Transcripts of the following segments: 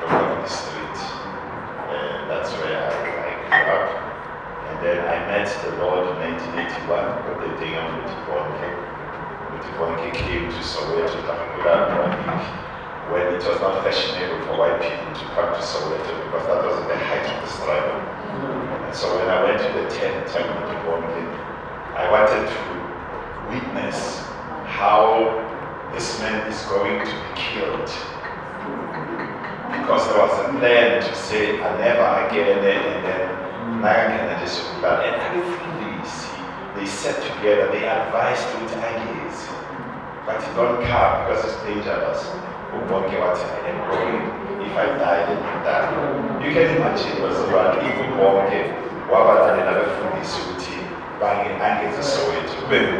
from the street. And that's where I grew up. And then I met the Lord in 1981, but the day on Mutibonke came to Soweto, when it was not fashionable for white people to come to Soweto because that was at the height of the struggle. And so when I went to the tent of Mutibonke, I wanted to witness how this man is going to be killed. Because there was a plan to say, never again, and then Nagan and Jesubula, and everything they set together, they advised with ideas. But it don't come because it's dangerous. If I die, then I die. You can imagine what's about if we walk in, what about another food is suiting, banging angles so into very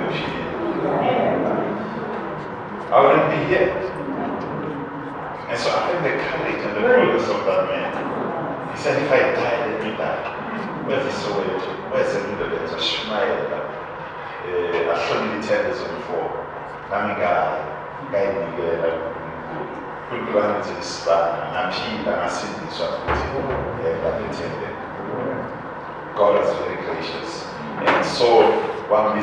I wouldn't be here. And so I think the courage and the boldness of that man. He said, if I die, let me die. Where's the Soweto? Where's the middle? There's a Shmaya. I saw the tenders before. Namiga, Guy, Kulkulan's in Span, Napi, and I see this one. God is very gracious. And so, one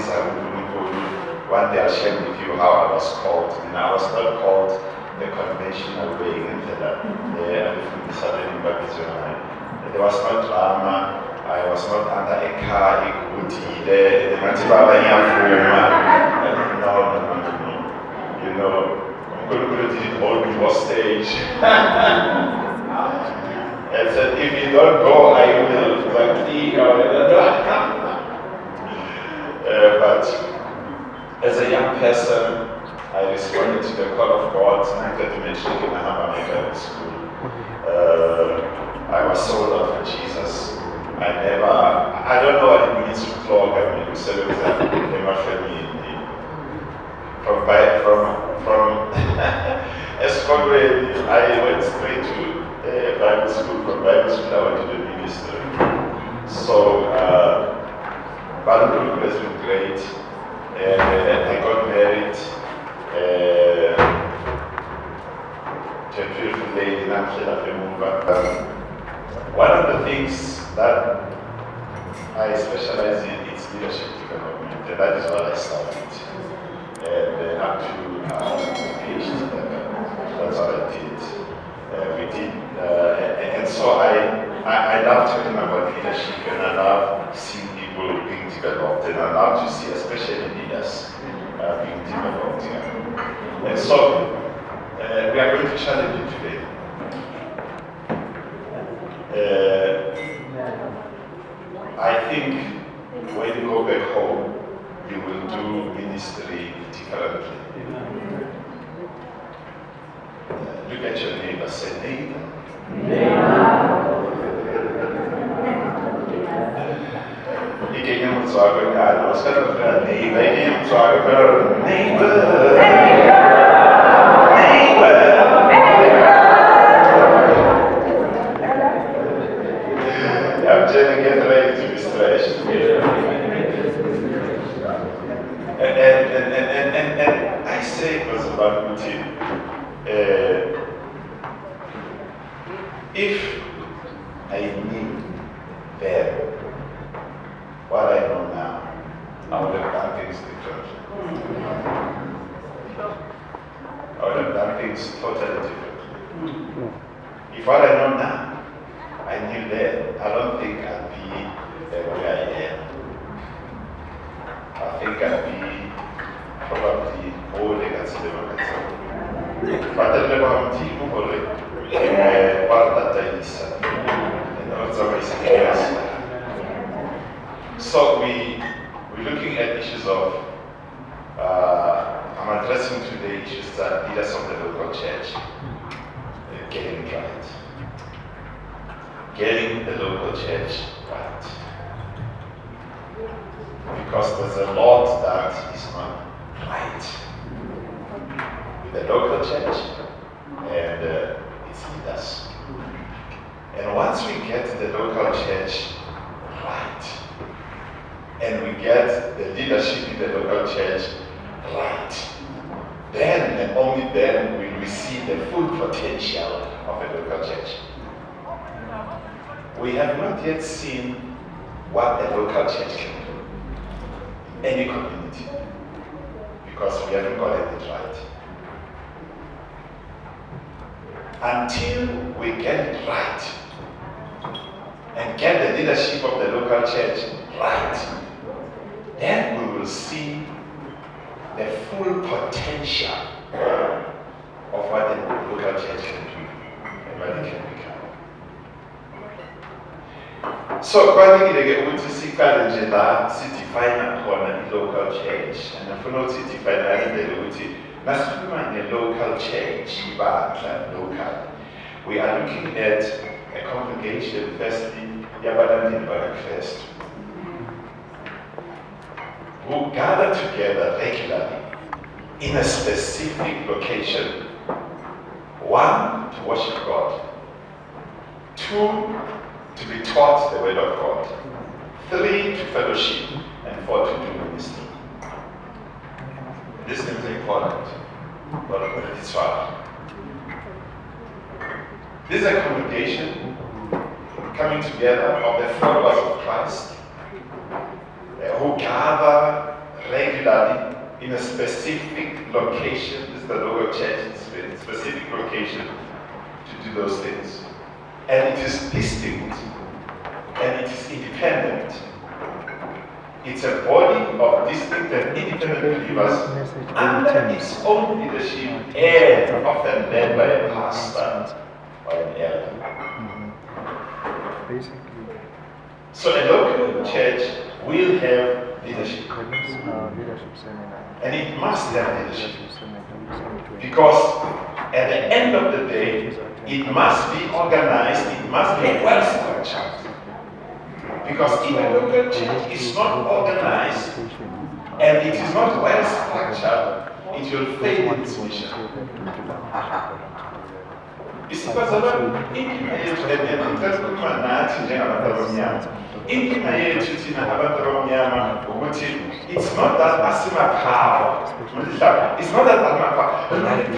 day I'll share with you how I was called. And I was not called the conventional way into that. There was no drama. I was not under a car, no. You know, I'm going to put it all before stage. And said, if you don't go, I will. But as a young person, I responded to the call of God, and I got to mention in Mahama school. I was sold out for Jesus. I don't know what it means to flog. I mean, we said it was from Escondre, I went straight to Bible school. From Bible school, I went to the ministry. So, Bible has been great. And I got married to a beautiful lady, Namshela Femumba. One of the things that I specialize in is leadership development, and that is what I started. And up to PhD level, that's what I did. We did, and so I love talking about leadership, and I love seeing people being developed, and I love to see, especially leaders, being developed. Yeah. And so we are going to challenge you today. I think when you go back home, you will do ministry differently. Look at your neighbor, say neighbor. I'm trying to get ready to be stretched. And I say it was about routine. If I knew then what I know now, I would have done things differently. I would have done things totally differently. If what I know now, I knew then, I don't think I'd be where I am. I think I'd be probably more than a cinema. But I never have a team for it. So we're looking at issues of, I'm addressing today issues that leaders of the local church getting it right. Getting the local church right. Because there's a lot that is not right with the local church and its leaders. And once we get the local church right, and we get the leadership in the local church right, then and only then will we see the full potential of a local church. We have not yet seen what a local church can do in any community because we haven't gotten it right. Until we get it right and get the leadership of the local church right, then we will see the full potential of what the local church can do and what it can become. So, kubalulekile ukuthi siqale nje la sidefine khona i-local church, and ngifuna ukuthi sidefine ngalendlela ukuthi nasikhuluma nge-local church, ibandla local, we are looking at a congregation firstly yabalandeli bakaKristu who gather together regularly in a specific location. 1, to worship God. 2, to be taught the word of God. 3, to fellowship. And 4, to do ministry. This thing is important. This is a congregation coming together of the followers of Christ who gather regularly in a specific location. This is the local church, it's a specific location to do those things. And it is distinct and it is independent. It's a body of distinct and independent believers under its own leadership and often led by a pastor or an elder. So a local church will have leadership. And it must have leadership. Because at the end of the day, it must be organized, it must be well structured. Because if a local church is not organized and it is not well structured, it will fail in its mission. It's not that asima power. It's not that asima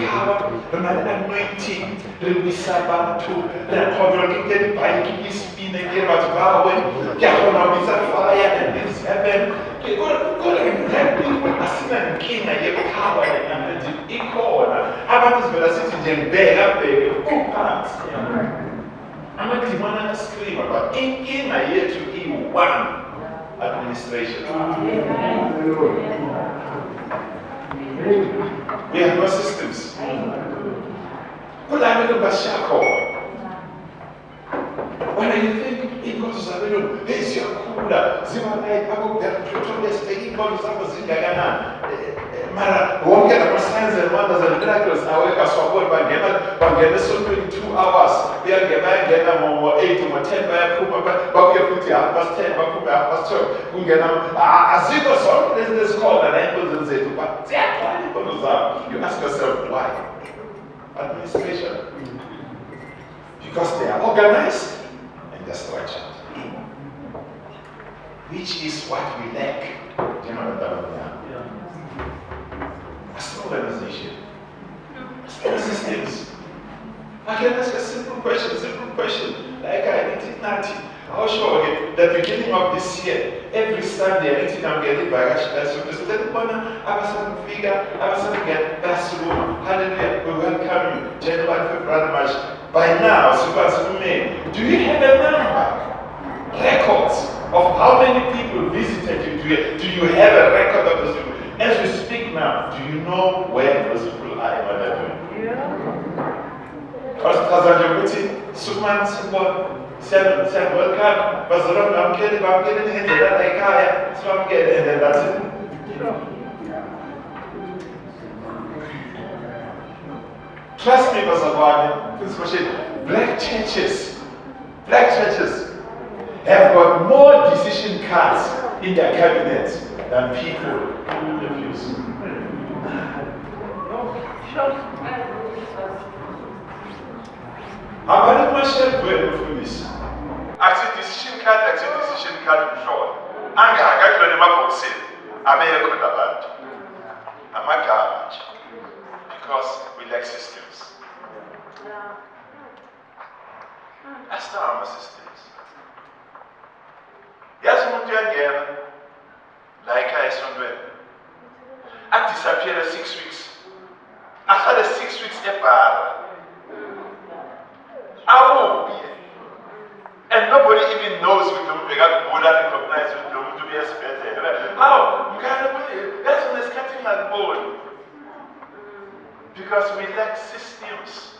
power. The anointing, the wisabatu, the congregation by his spin and give us power. Yahweh is a fire and this heaven. Good and happy. Asina king and your power and equal. About this velocity, then bear up, I'm not the one to scream about in a year to E1 administration. We have no systems. What I mean about Shako? When you think it goes to Zabelo, there's your cooler, Zimalai, Abu Petroleum, taking bodies up as in Gagana. Mara, won't get a signs and wonders and miracles. I wake up so good by Gana, so 22 hours. We are getting more 8 or 10 by Puma, but we are 50 past 10, but Puma past 12. We get as you go, so this called an angles and say, but you ask yourself why? Administration. Because they are organized and they're structured. Which is what we lack. Do you know what that means? That's an organization. That's not systems. I can ask a simple question. Like I did it I'll show you the beginning of this year, every Sunday, I need to get back. So that one, I was some figure, I was some get that's room. Hallelujah, we welcome you. January, February, March. By now, do you have a number? Records of how many people visited you? Do you have a record of those people? As we speak now, do you know where those people are and what they're doing? Because Superman symbol said welcome, but I'm getting into that like so I'm getting and then that's it. Trust me, black churches have got more decision cards in their cabinets than people in the pews. About myself, where we finish. Active decision card before. I got to the map of sin. I may have got a bad. I'm a garbage. we lack systems. Asinawo ama-systems. Yazi umuntu uyangena la ekhaya esontweni adisappear 6 weeks, ahlale 6 weeks ebhara, awubi, and nobody even knows with them bekagula recognize with lo muntu ubuya esibhedlela. How? That's when it's cutting like bone. Because we lack systems.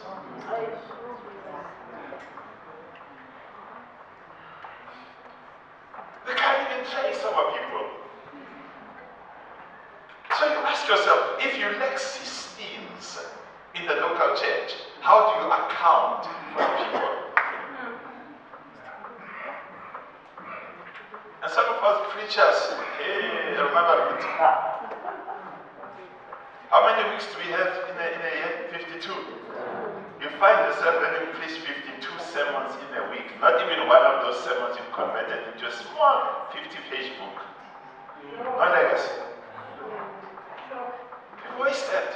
They can't even trace our people. So you ask yourself, if you lack systems in the local church, how do you account for the people? And some of us preachers, hey, remember, how many weeks do we have in a year? 52. You find yourself when you preach 52 sermons in a week. Not even one of those sermons you've converted into a small 50-page book. Not legacy. People waste that.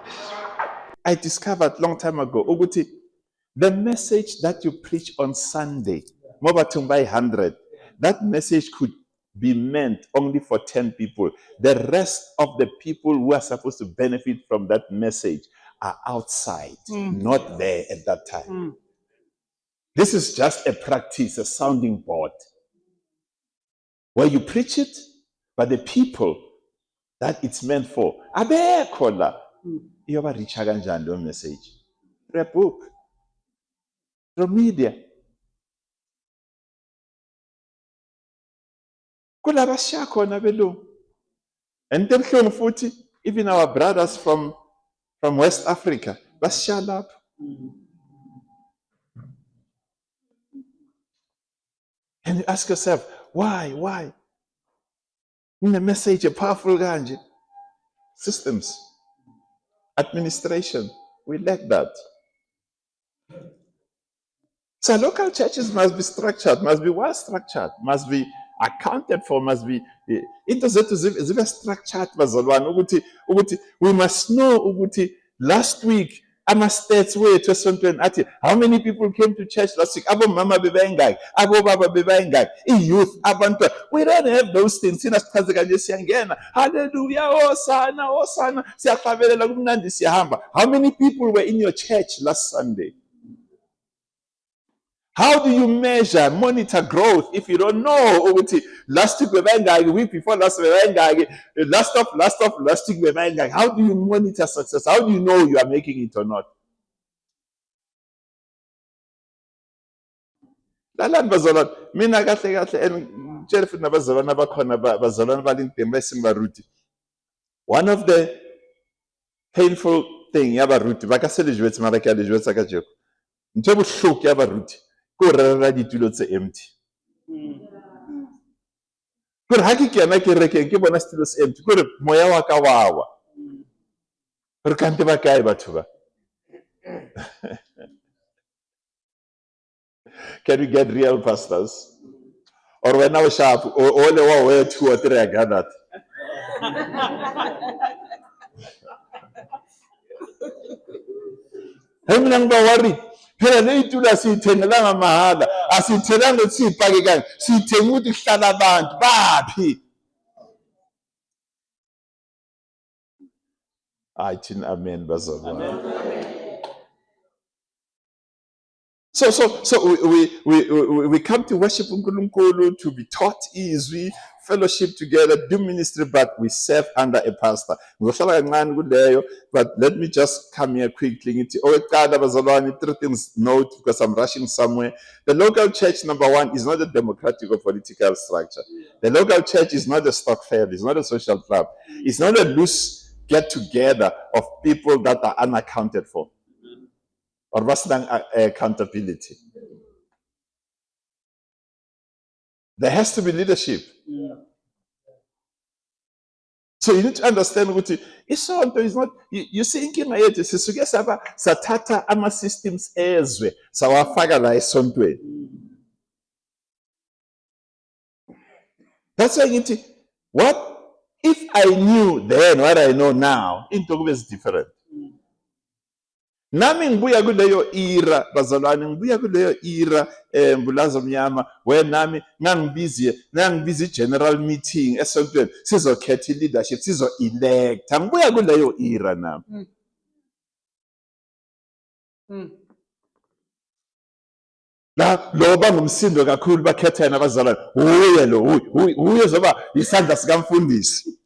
This is what I discovered long time ago. Uguti, the message that you preach on Sunday, Mobatumbai 100, that message could be meant only for 10 people. The rest of the people who are supposed to benefit from that message are outside, not there at that time. This is just a practice, a sounding board, where you preach it, but the people that it's meant for, abekho la. Iyoba reach kanjani lo message? Through a book, through media. Kulabashiya khona belungu. And ebuhlungu futhi, even our brothers from West Africa, bashiya lapho. And you ask yourself, why? In the message, a powerful kanje. Systems, administration, we lack that. So local churches must be structured, must be well structured, must be accounted for, must be into zethu zibe structured bazalwane ukuthi we must know ukuthi last week ama-stats wethu esontweni athi how many people came to church last week, abomama bebayingaki, abobaba bebayingaki, i-youth, abantwana. We don't have those things. Thina sichaze kanje siyangena, hallelujah, hosana, siyahlabelela kumnandi siyahamba. How many people were in your church last Sunday? How do you measure, monitor growth if you don't know? Last week week before last week, last week. How do you monitor success? How do you know you are making it or not? Lalani bazalwane, mina kahle ngitshela futhi nabazalwane abakhona bazalwane balindembe esingaruti. One of the painful thing yabaruti bakaselejwetse mara ke alejwetsa ka jeko. Ntse bohloko yabaruti. Rara ditulo tse empty. Kore ha ke kena ke rekeng ke bona situlo se empty, kore moya wa ka wawa. Re kante ba kae batho ba? Can we get real pastors? Or when I was sharp, only one way 2 or 3 I got that. Hey, mina worry. Phela leyitulo asiyithengelanga mahala, asiyithelanga ukuthi siyipake kanje, siyithenga ukuthi kuhlala abantu baphi. Thina amen bazalwane. So we come to worship uNkulunkulu, to be taught izwi, fellowship together, do ministry, but we serve under a pastor. But let me just come here quickly. 3 things note, because I'm rushing somewhere. The local church, number one, is not a democratic or political structure. The local church is not a stock fair, it's not a social club. It's not a loose get-together of people that are unaccounted for. Or accountability. There has to be leadership. So you need to understand ukuthi isonto is not, you see inkinga yethu sisuke sathatha ama-systems ezwe sawafaka la esontweni. That's why ngithi what If I knew then what I know now, into kube different. Nami ngibuya kuleyo era bazalwane, ngibuya kuleyo era mbulazo mnyama where nami ngangibizi general meeting esontweni sizokhetha leadership sizo elect. Ngibuya kuleyo era nami. La lo bangumsindo kakhulu bakhetha yena abazalwane. Uye zoba isandla sikamfundisi.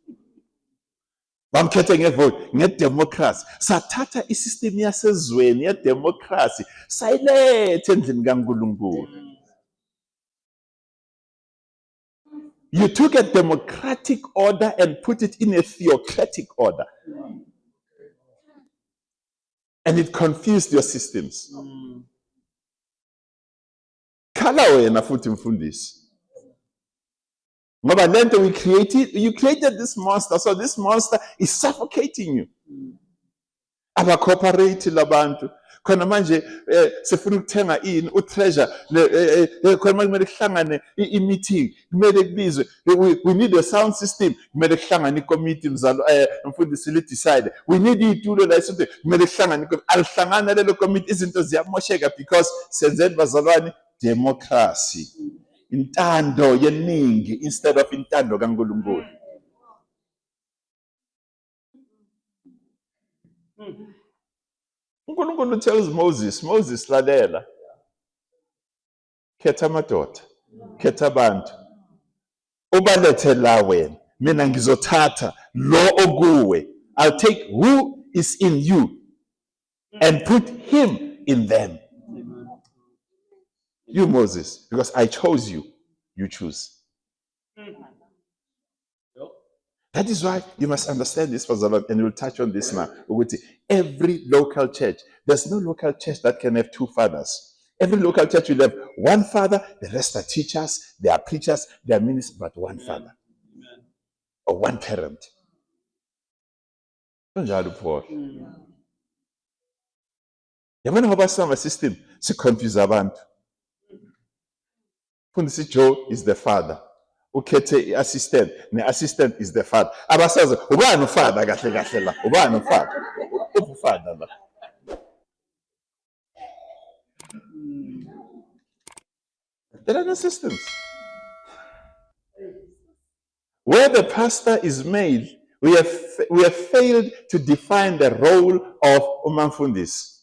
Bamkhethe ngevote ngedemocracy. Sathatha isystem yasezweni yedemocracy sayilethe endlini kaNkulunkulu. You took a democratic order and put it in a theocratic order. And it confused your systems. Khala wena futhi mfundisi. Ngoba lento you created this monster, so this monster is suffocating you. Abacooperate labantu. Khona manje sifuna ukuthenga ini utreasure khona manje kumele kuhlangane i-meeting kumele kubizwe we need a sound system kumele kuhlangane i-committee mzalo mfundisi li decide we need itulo la isonto kumele kuhlangane alihlangana lelo committee izinto ziyamosheka because senzeni bazalwane democracy intando yeningi instead of intando kaNkulunkulu. uNkulunkulu tells Moses lalela khetha amadoda khetha abantu ubalethe la wena mina ngizothatha lo okuwe. I'll take who is in you and put him in them. You Moses, because I chose you, you choose. That is why you must understand this, and we'll touch on this now. Every local church, there's no local church that can have two fathers. Every local church will have one father, the rest are teachers, they are preachers, they are ministers, but one father. Amen. Or one parent. Paul. Yabona ngoba sama system si confuse abantu. Fundisi Joe is the father. Ukhethe assistant, the assistant is the father. Abasazi ubani ufather kahle kahle la. Ubani ufather? Ufather la. There are no systems. Where the pastor is made, we have failed to define the role of umamfundisi.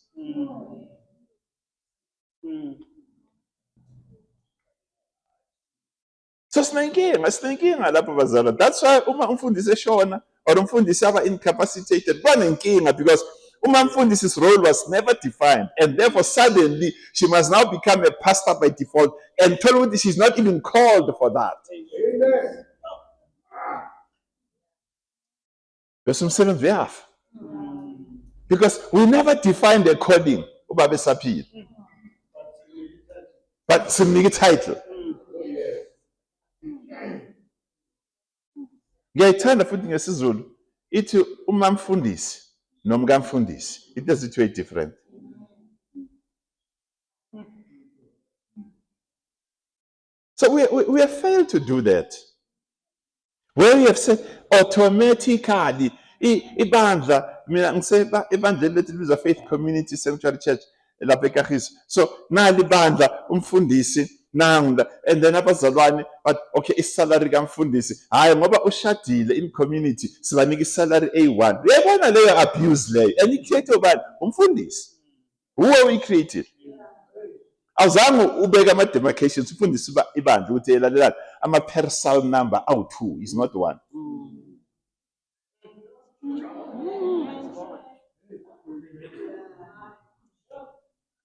So sinenkinga lapho bazalwane. That's why uma umfundisi eshona or umfundisi aba incapacitated, banenkinga because umamfundisi's role was never defined, and therefore suddenly she must now become a pastor by default, and told me she's not even called for that. Amen. Because we never defined the calling, but simnike title. Ngiyayithanda futhi ngesizulu ithi umamfundisi nomkamfundisi it does it way different. So we have failed to do that. Where we have said automatically ibandla mina ngiseba ibandla lethu liza Faith Community Sanctuary Church lapha eKagiso. So nali ibandla umfundisi nanga and then abazalwane but okay isalary kamfundisi hayi ngoba ushadile in community sibanika isalary A1. Uyabona leyo abuse leyo and icreate ubani umfundisi who we created. Awuzange ubeka ama demarcations ufundisa ibandla ukuthi elalelana ama personal number awu2 is not one.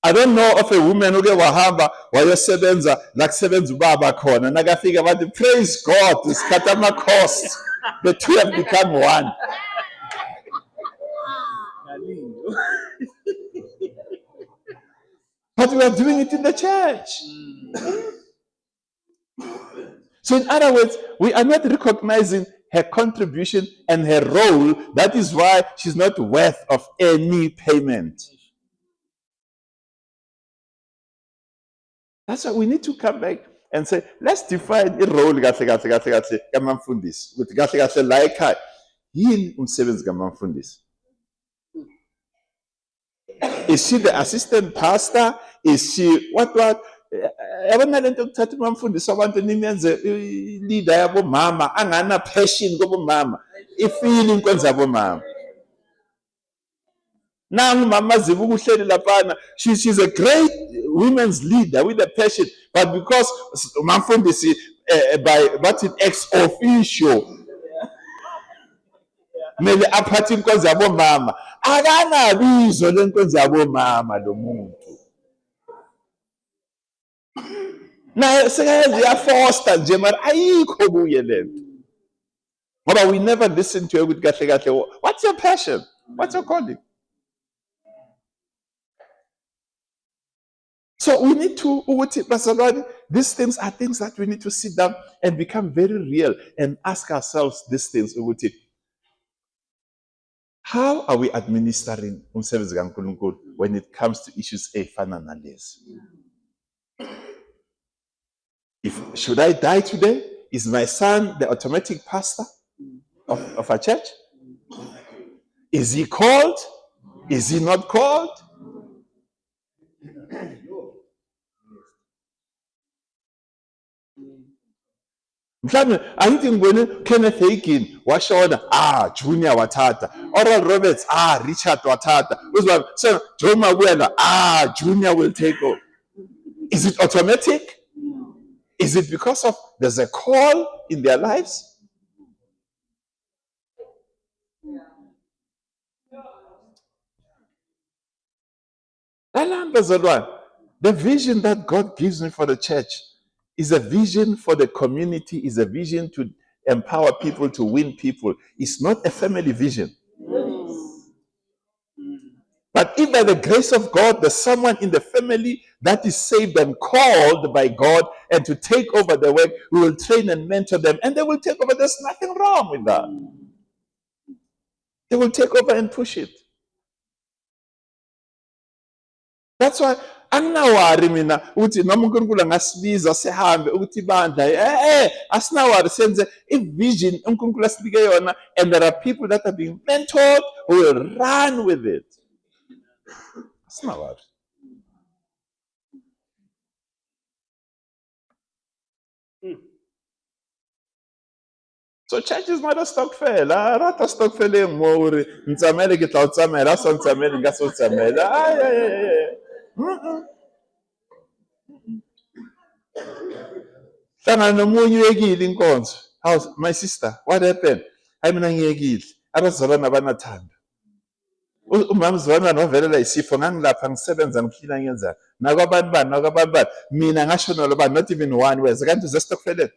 I don't know of a woman who wahamba wayosebenza la kusebenza ubaba khona nakafika bathi praise God isikhatha ama costs the two have become one. But we are doing it in the church. So in other words, we are not recognizing her contribution and her role. That is why she's not worth of any payment. That's why we need to come back and say, let's define i-role kahle kahle kahle kahle kamamfundisi. Ukuthi kahle kahle la ekhaya yini umsebenzi kamamfundisi? Is she the assistant pastor? Is she what? Yabona lento yokuthatha umamfundisi abantu nimenze leader yabomama angana passion kobomama, ifeeling kwenza abomama. Nangu mama Zibuku uhleli laphana, she's a great women's leader with a passion, but because umamfundisi by what it ex officio mele aphathe inkonzo yabomama, akanabizo lenkonzo yabomama lo muntu. Na sekayenza yafoster nje mara ayikho kuye lento. Ngoba we never listen to her ukuthi kahle kahle, what's your passion? What's your calling? So we need to, these things are things that we need to sit down and become very real and ask ourselves these things. How are we administering umsebenzi kaNkulunkulu when it comes to issues efana nalezi? Should I die today? Is my son the automatic pastor of a church? Is he called? Is he not called? Mhlawumbe angithi ngibone Kenneth Hagin washona, Junior wathatha. Oral Roberts, Richard wathatha. So Joe Maguela, Junior will take over. Is it automatic? Is it because of there's a call in their lives? The vision that God gives me for the church is a vision for the community, is a vision to empower people, to win people. It's not a family vision. But if by the grace of God, there's someone in the family that is saved and called by God and to take over the work, we will train and mentor them and they will take over. There's nothing wrong with that. They will take over and push it. That's why anginawari mina ukuthi noma uNkulunkulu angasibiza sihambe ukuthi ibandla asinawari senze i-vision uNkulunkulu asibike yona, and there are people that are being mentored who will run with it. Asinawari. So church is not a stock fair. Rata stock fair le ngori ntsamele ke tla utsamela so ntsamele nga so tsamela. Hlangana nomunye uyekile inkonzo. How's my sister? What happened? Hayi mina ngiyekile. Abazalwana abanathanda. Umama Zwana novelela isifo ngangilapha ngisebenza ngiphila ngenzani. Nakwabantu bani mina ngasho nalo bani, not even one word. Kanti ze stock fair.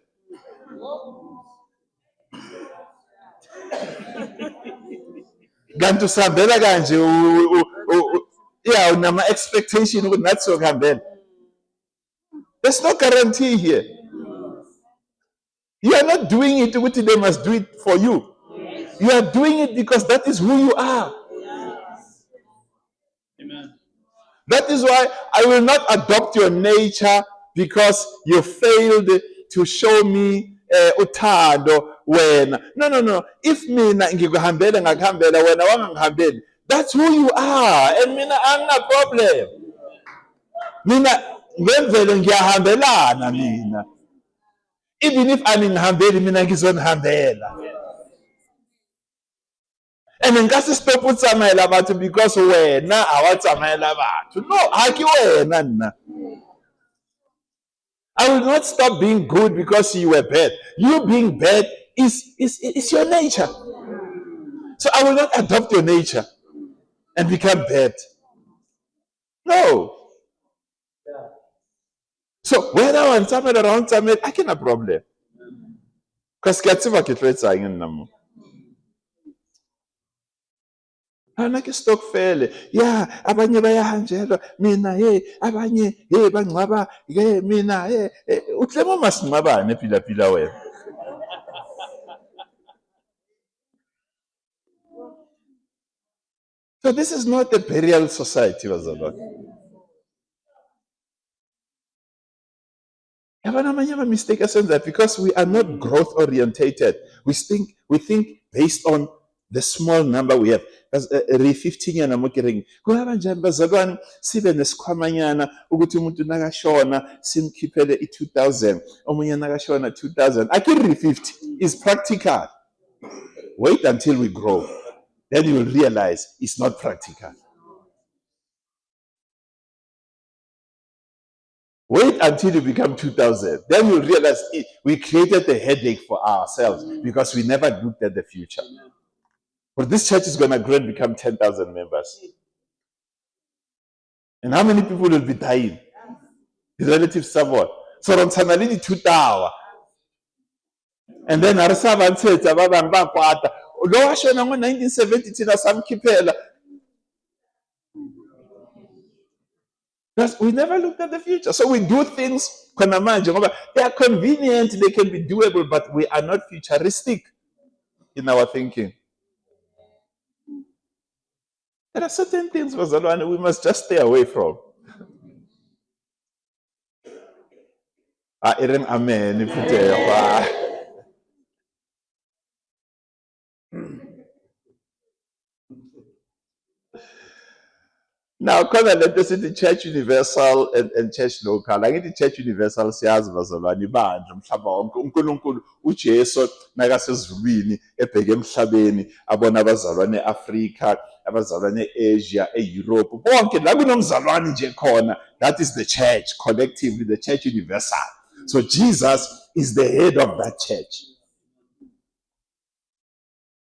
Kanti usahambela kanje unama expectation ukuthi nathi sokuhambela. There's no guarantee here. You are not doing it ukuthi they must do it for you. You are doing it because that is who you are. Amen. That is why I will not adopt your nature because you failed to show me uthando wena. No. If mina ngikuhambela ngakuhambela wena wangangihambeli, that's who you are. And mina angina problem. Mina ngemvelo ngiyahambelana mina. Even if aningihambeli mina ngizonihambela. And ngasi stop utsamela abantu because wena awatsamela abantu. No, haki wena nna. I will not stop being good because you were bad. You being bad is your nature. So I will not adopt your nature and become bad. No. So when I want something around something, I can't have a problem. Because katsiva kitletsa ngin namu. Anake stock fele. Abanye bayahanjelwa. Mina abanye bangcwaba mina utlemo masingcwabane pila wena. So this is not a burial society, bazalwane. mistake that because we are not growth orientated. We think based on the small number we have. As 15 yana mo kereng kungaba kanjani bazalwane sibe nesikhwamanyana ukuthi umuntu nakashona simkhiphele i2000 omunye nakashona 2000 akiri 50 is practical. Wait until we grow, then you will realize it's not practical. Wait until you become 2000, then you'll realize we created a headache for ourselves because we never looked at the future. But this church is going to grow and become 10,000 members. And how many people will be dying? The relatives somewhat. So on Sanalini 2,000. And then Arsava and said, Loa Shona 1970 tina Sam Kipela. Because we never looked at the future. So we do things, they are convenient, they can be doable, but we are not futuristic in our thinking. There are certain things, Bazalwane, we must just stay away from. Amen. Now, because let us see the Church Universal and Church Local. I get the Church Universal siyazi bazalwane ibandla umhlaba wonke uNkulunkulu uJesu nakasezulwini ebheke emhlabeni abona abazalwane eAfrica, abazalwane eAsia, eEurope, bonke la kunomzalwane nje khona. That is the church collectively, the Church Universal. So Jesus is the head of that church.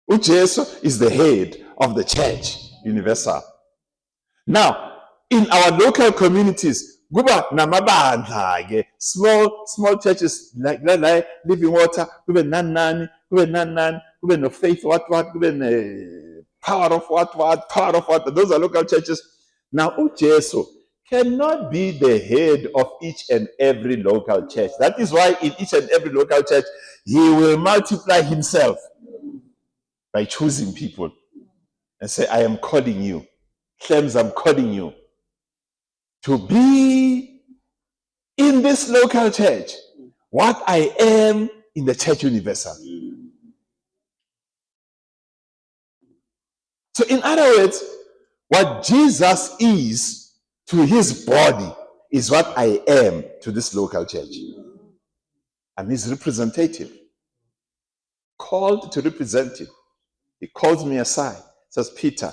uJesu is the head of the Church Universal. Now, in our local communities, kuba namabandla ke small churches like Living Water, kube nani, kube no Faith what, kube ne Power of what. Those are local churches. Now, uJesu cannot be the head of each and every local church. That is why in each and every local church, he will multiply himself by choosing people and say, I am calling you. Clems, I'm calling you to be in this local church what I am in the Church Universal. So in other words, what Jesus is to his body is what I am to this local church. I'm his representative, called to represent him. He calls me aside, says, Peter,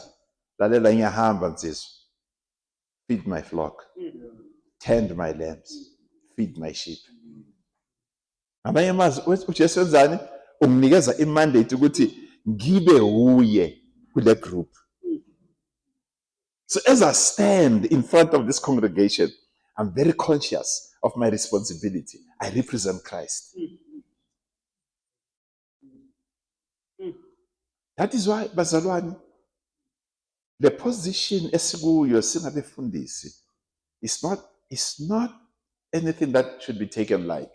feed my flock, tend my lambs, feed my sheep. Amanye amazwi uJesu wenzani? Umnikeza imandate ukuthi ngibe uye kule group. So as I stand in front of this congregation, I'm very conscious of my responsibility. I represent Christ. That is why, bazalwane, the position esikuyo singabefundisi is not anything that should be taken light.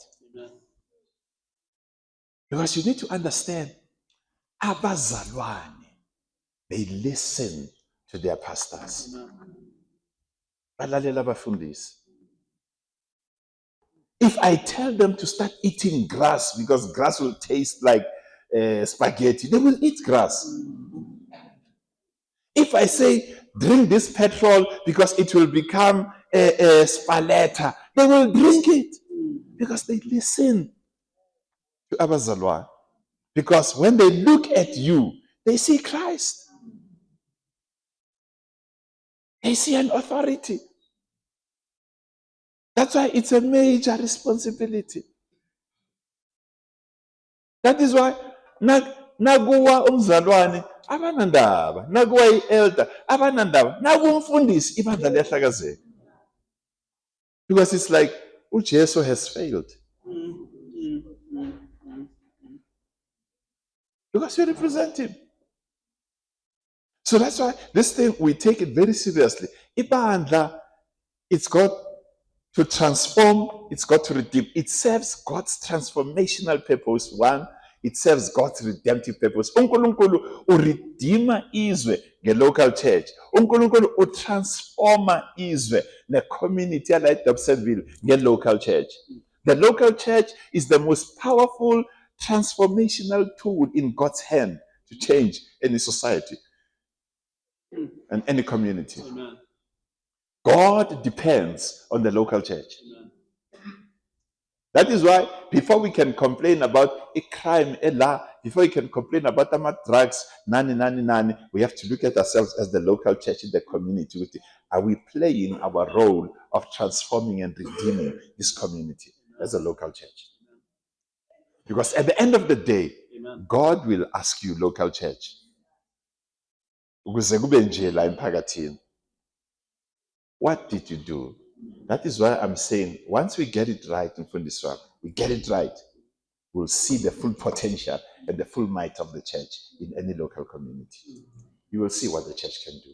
Because you need to understand, abazalwane, they listen to their pastors. Balalela abafundisi. If I tell them to start eating grass because grass will taste like spaghetti, they will eat grass. If I say, drink this petrol because it will become a spaletta, they will drink it because they listen to abazalwane. Because when they look at you, they see Christ. They see an authority. That's why it's a major responsibility. That is why nakuwa umzalwane abanandaba, nakuwa i-elder abanandaba, nakumfundisi ibandla liyahlakazeka. Because it's like uJesu has failed. Because you represent him. So that's why this thing, we take it very seriously. Ibandla, it's got to transform, it's got to redeem. It serves God's transformational purpose. One, it serves God's redemptive purpose. uNkulunkulu uredeema izwe nge-local church. uNkulunkulu utransforma izwe ne-community yala eDobsonville nge-local church. The local church is the most powerful transformational tool in God's hand to change any society and any community. Amen. God depends on the local church. Amen. That is why before we can complain about a crime, before we can complain about drugs, we have to look at ourselves as the local church in the community. Are we playing our role of transforming and redeeming this community as a local church? Because at the end of the day, Amen. God will ask you, local church, ukuze kube nje la emphakathini, what did you do? That is why I'm saying, once we get it right in Fundiswa, we get it right, we'll see the full potential and the full might of the church in any local community. You will see what the church can do.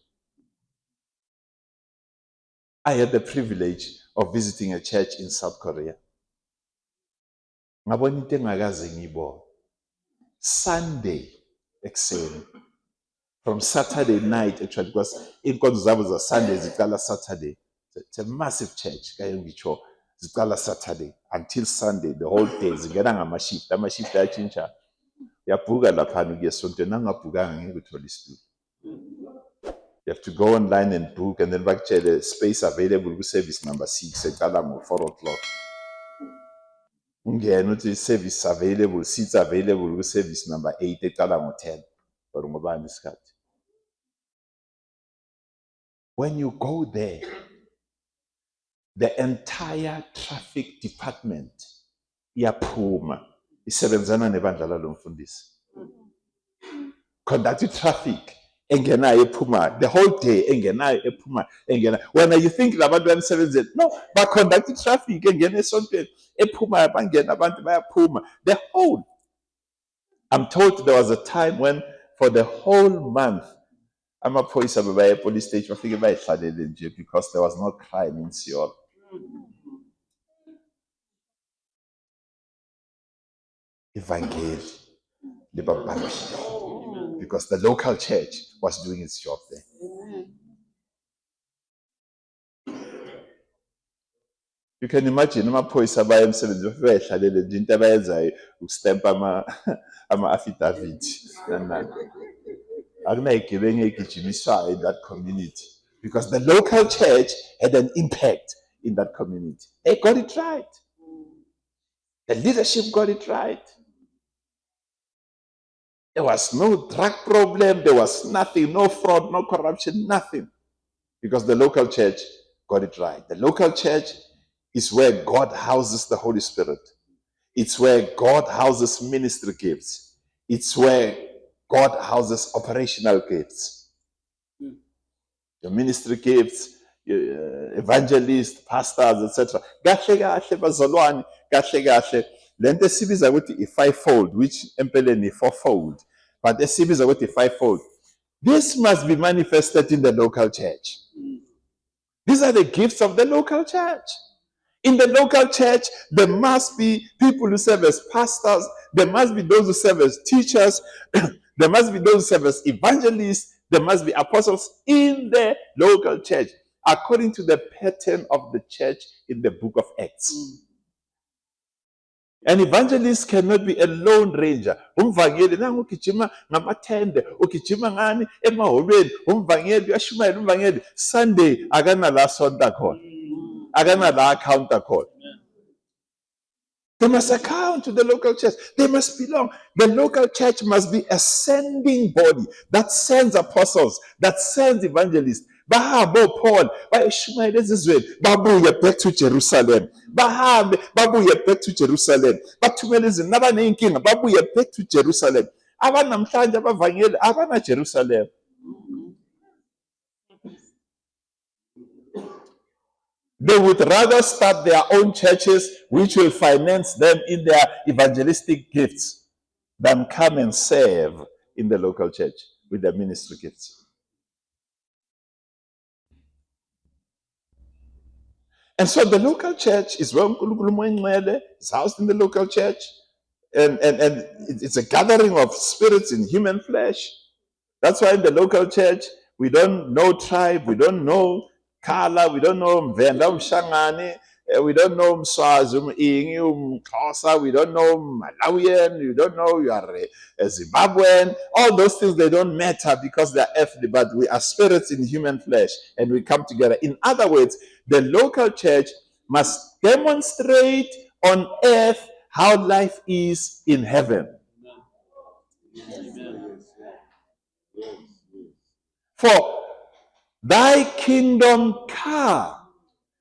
I had the privilege of visiting a church in South Korea. Ngabona into engakaze ngiyibone. Sunday ekuseni, from Saturday night actually, because inkonzo zabo za Sunday ziqala Saturday. It's a massive church, kaya ngitsho ziqala Saturday until Sunday, the whole day zingena ngama-shift. Ama-shift ayatshintsha. Uyabhuka laphana ukuya esontweni, nangabhukanga ngeke uthole isitulo. You have to go online and book, and then bakutshele space available ku-service number 6 eqala ngo-4 o'clock. Ungena uthi service available, seats available ku-service number 8 eqala ngo-10 or ngobani isikhathi. When you go there, the entire traffic department iyaphuma isebenzana nebandla lalomfundisi. Conduct traffic engenayo ephuma the whole day, engenayo ephuma engena. When you think labantu banisebenze, no, but conduct traffic engena esontweni ephuma bangena abantu bayaphuma the whole. I'm told there was a time when for the whole month amaphoyisa bebaye police station bafike bayihlalele nje because there was no crime in Seoul. Evangeli libabambile because the local church was doing its job there. You can imagine amaphoyisa baya emsebenzini bafike bayihlalele nje into abayenzayo ukustamp ama-affidavit akunayigebengu egijimiswayo in that community because the local church had an impact in that community. They got it right. The leadership got it right. There was no drug problem. There was nothing, no fraud, no corruption, nothing. Because the local church got it right. The local church is where God houses the Holy Spirit. It's where God houses ministry gifts. It's where God houses operational gifts. The ministry gifts, evangelists, pastors, etc. Kahle kahle bazalwane, kahle kahle. Lento esibiza ukuthi i-fivefold, which empeleni fourfold, but esibiza ukuthi i-fivefold. This must be manifested in the local church. These are the gifts of the local church. In the local church, there must be people who serve as pastors. There must be those who serve as teachers. There must be those who serve as evangelists. There must be apostles in the local church, according to the pattern of the church in the book of Acts. An evangelist cannot be a lone ranger. Umvangeli nangu ukijima ngamathende, ukijima ngani emaholweni, umvangeli uyashumayela umvangeli. Sunday akana la sonta khona. Akana la account khona. They must account to the local church. They must belong. The local church must be a sending body that sends apostles, that sends evangelists. Bahambe Paul, bayishumayela ezizweni, babuye back to Jerusalem. Bahambe, babuye back to Jerusalem. Bathumela izinto nabaneyinkinga, babuye back to Jerusalem. Abanamhlanje abavangeli abana Jerusalem. They would rather start their own churches, which will finance them in their evangelistic gifts, than come and serve in the local church with their ministry gifts. And so the local church is where it's housed in the local church, and it's a gathering of spirits in human flesh. That's why in the local church, we don't know tribe, we don't know color, we don't know Mvenda, Mshangani, we don't know Mswazi, Ingi, Xhosa, we don't know Malawian, you don't know you are a Zimbabwean. All those things, they don't matter because they're earthly, but we are spirits in human flesh and we come together. In other words, the local church must demonstrate on earth how life is in heaven. For thy kingdom come,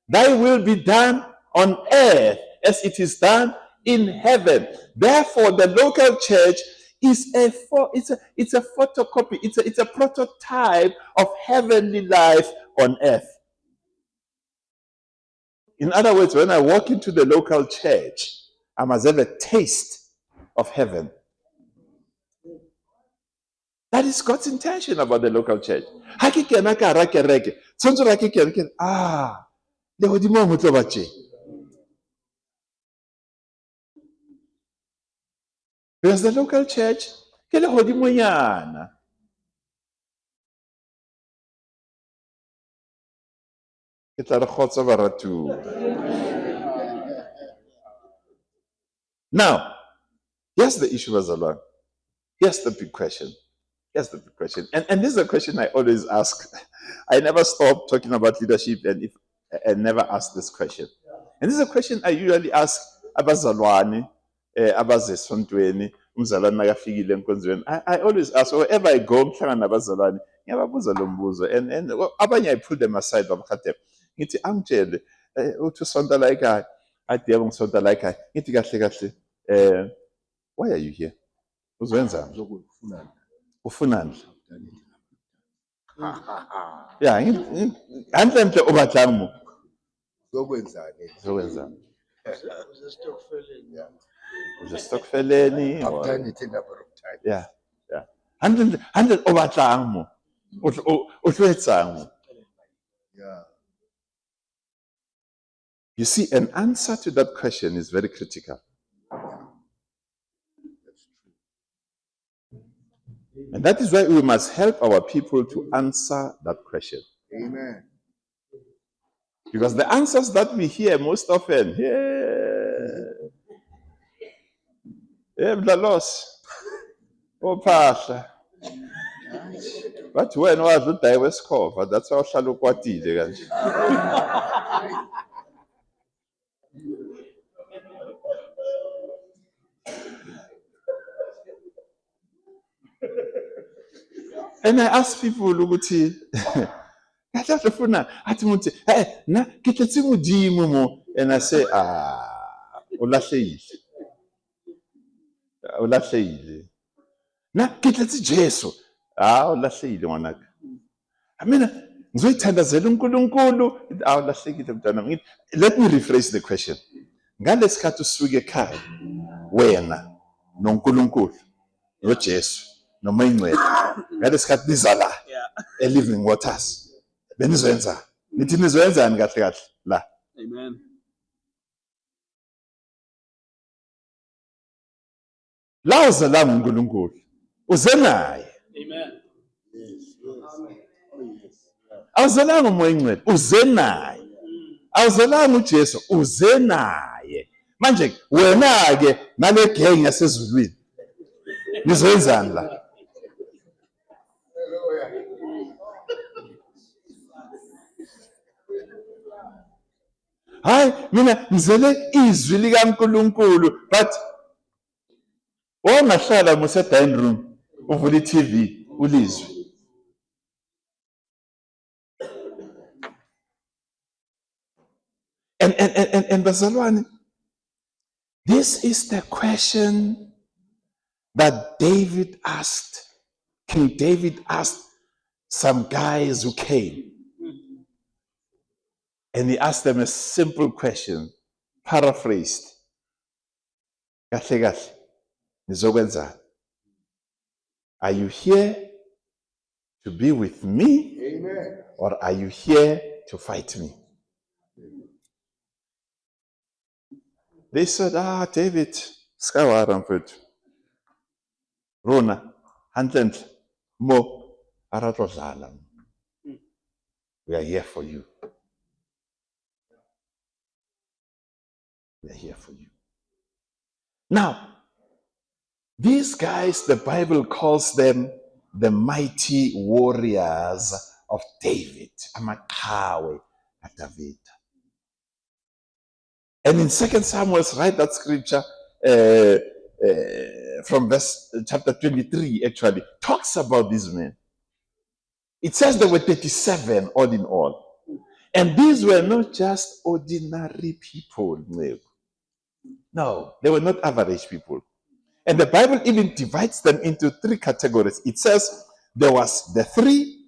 thy will be done on earth as it is done in heaven. Therefore, the local church is a photocopy, it's a prototype of heavenly life on earth. In other words, when I walk into the local church, I must have a taste of heaven. That is God's intention about the local church. Because the local church, ke lehodimonyana. Ke tla re kgotsa baratuwa. Now, here's the issue, Bazalwane. Here's the big question. And this is a question I always ask. I never stop talking about leadership and never ask this question. And this is a question I usually ask abazalwane, abazesontweni, umzalwane nakafikile enkonzweni. I always ask, wherever I go, ngihlangana nabazalwane, ngiyababuza lo mbuzo. And abanye I put them aside, bamkhatebe. Ngithi angitshele, uthi usonta la ekhaya. Athi yebo ngisonta la ekhaya. Ngithi kahle kahle, why are you here? Uzwenzani? Ufunani? Yeah, anhle obatlang mo. Zokwenzani? Usestokfeleni. I've done it a number of times. Yeah. Anhle obatlang mo. Utlwetsang mo. Yeah. You see, an answer to that question is very critical. And that is why we must help our people to answer that question. Amen. Because the answers that we hear most often, Mdlalos, Phahla. But when was the day was called? But that's how shall look what did. And I ask people, Luguti, and I say, Ulahleyile. Na kitletsi Jesu. Ulahleyile ngwanaka. Mina ngizoyithandazela uNkulunkulu. Ulahlekile mntwana. Let me rephrase the question. Ngalesikhathi usuke ekhaya wena noNkulunkulu noJesu noma ingcwele. Ngalesikhathi nizala eLiving Waters. Benizoyenza. Nithi nizoyenzani kahle kahle la? Amen. La uzalanga uNkulunkulu uze naye. Amen. Awuzalanga umoya ingcwele uze naye. Awuzalanga uJesu uze naye. Manje wena ke nale gang yasezulwini nizoyenzani la? Hayi mina ngizele izwi likaNkulunkulu but ongahlala muse dining room uvula iTV ulizwi. And bazalwane, this is the question that David asked. King David asked some guys who came. And he asked them a simple question, paraphrased. Kahle kahle, nizokwenzani? Are you here to be with me? Amen. Or are you here to fight me? They said, David, skawara mfethu. Rona, handle mo aratodlala. We are here for you. We are here for you. Now, these guys, the Bible calls them the mighty warriors of David. Amaqhawe kaDavid. And in 2 Samuel, write that scripture from verse chapter 23, actually, talks about these men. It says there were 37 all in all. And these were not just ordinary people. No, they were not average people. And the Bible even divides them into three categories. It says there was the 3,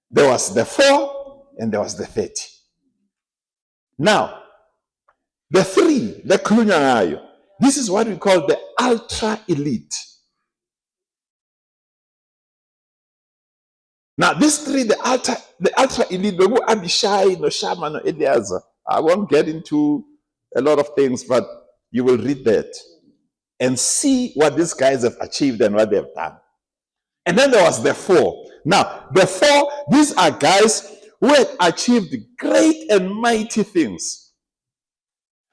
there was the 4, and there was the 30. Now, the 3, the Klunyangayo, this is what we call the ultra elite. Now, these 3, the ultra elite, Abishai, no Shammah, no Eleazar. I won't get into a lot of things, but you will read that and see what these guys have achieved and what they have done. And then there was the 4. Now, the 4, these are guys who had achieved great and mighty things.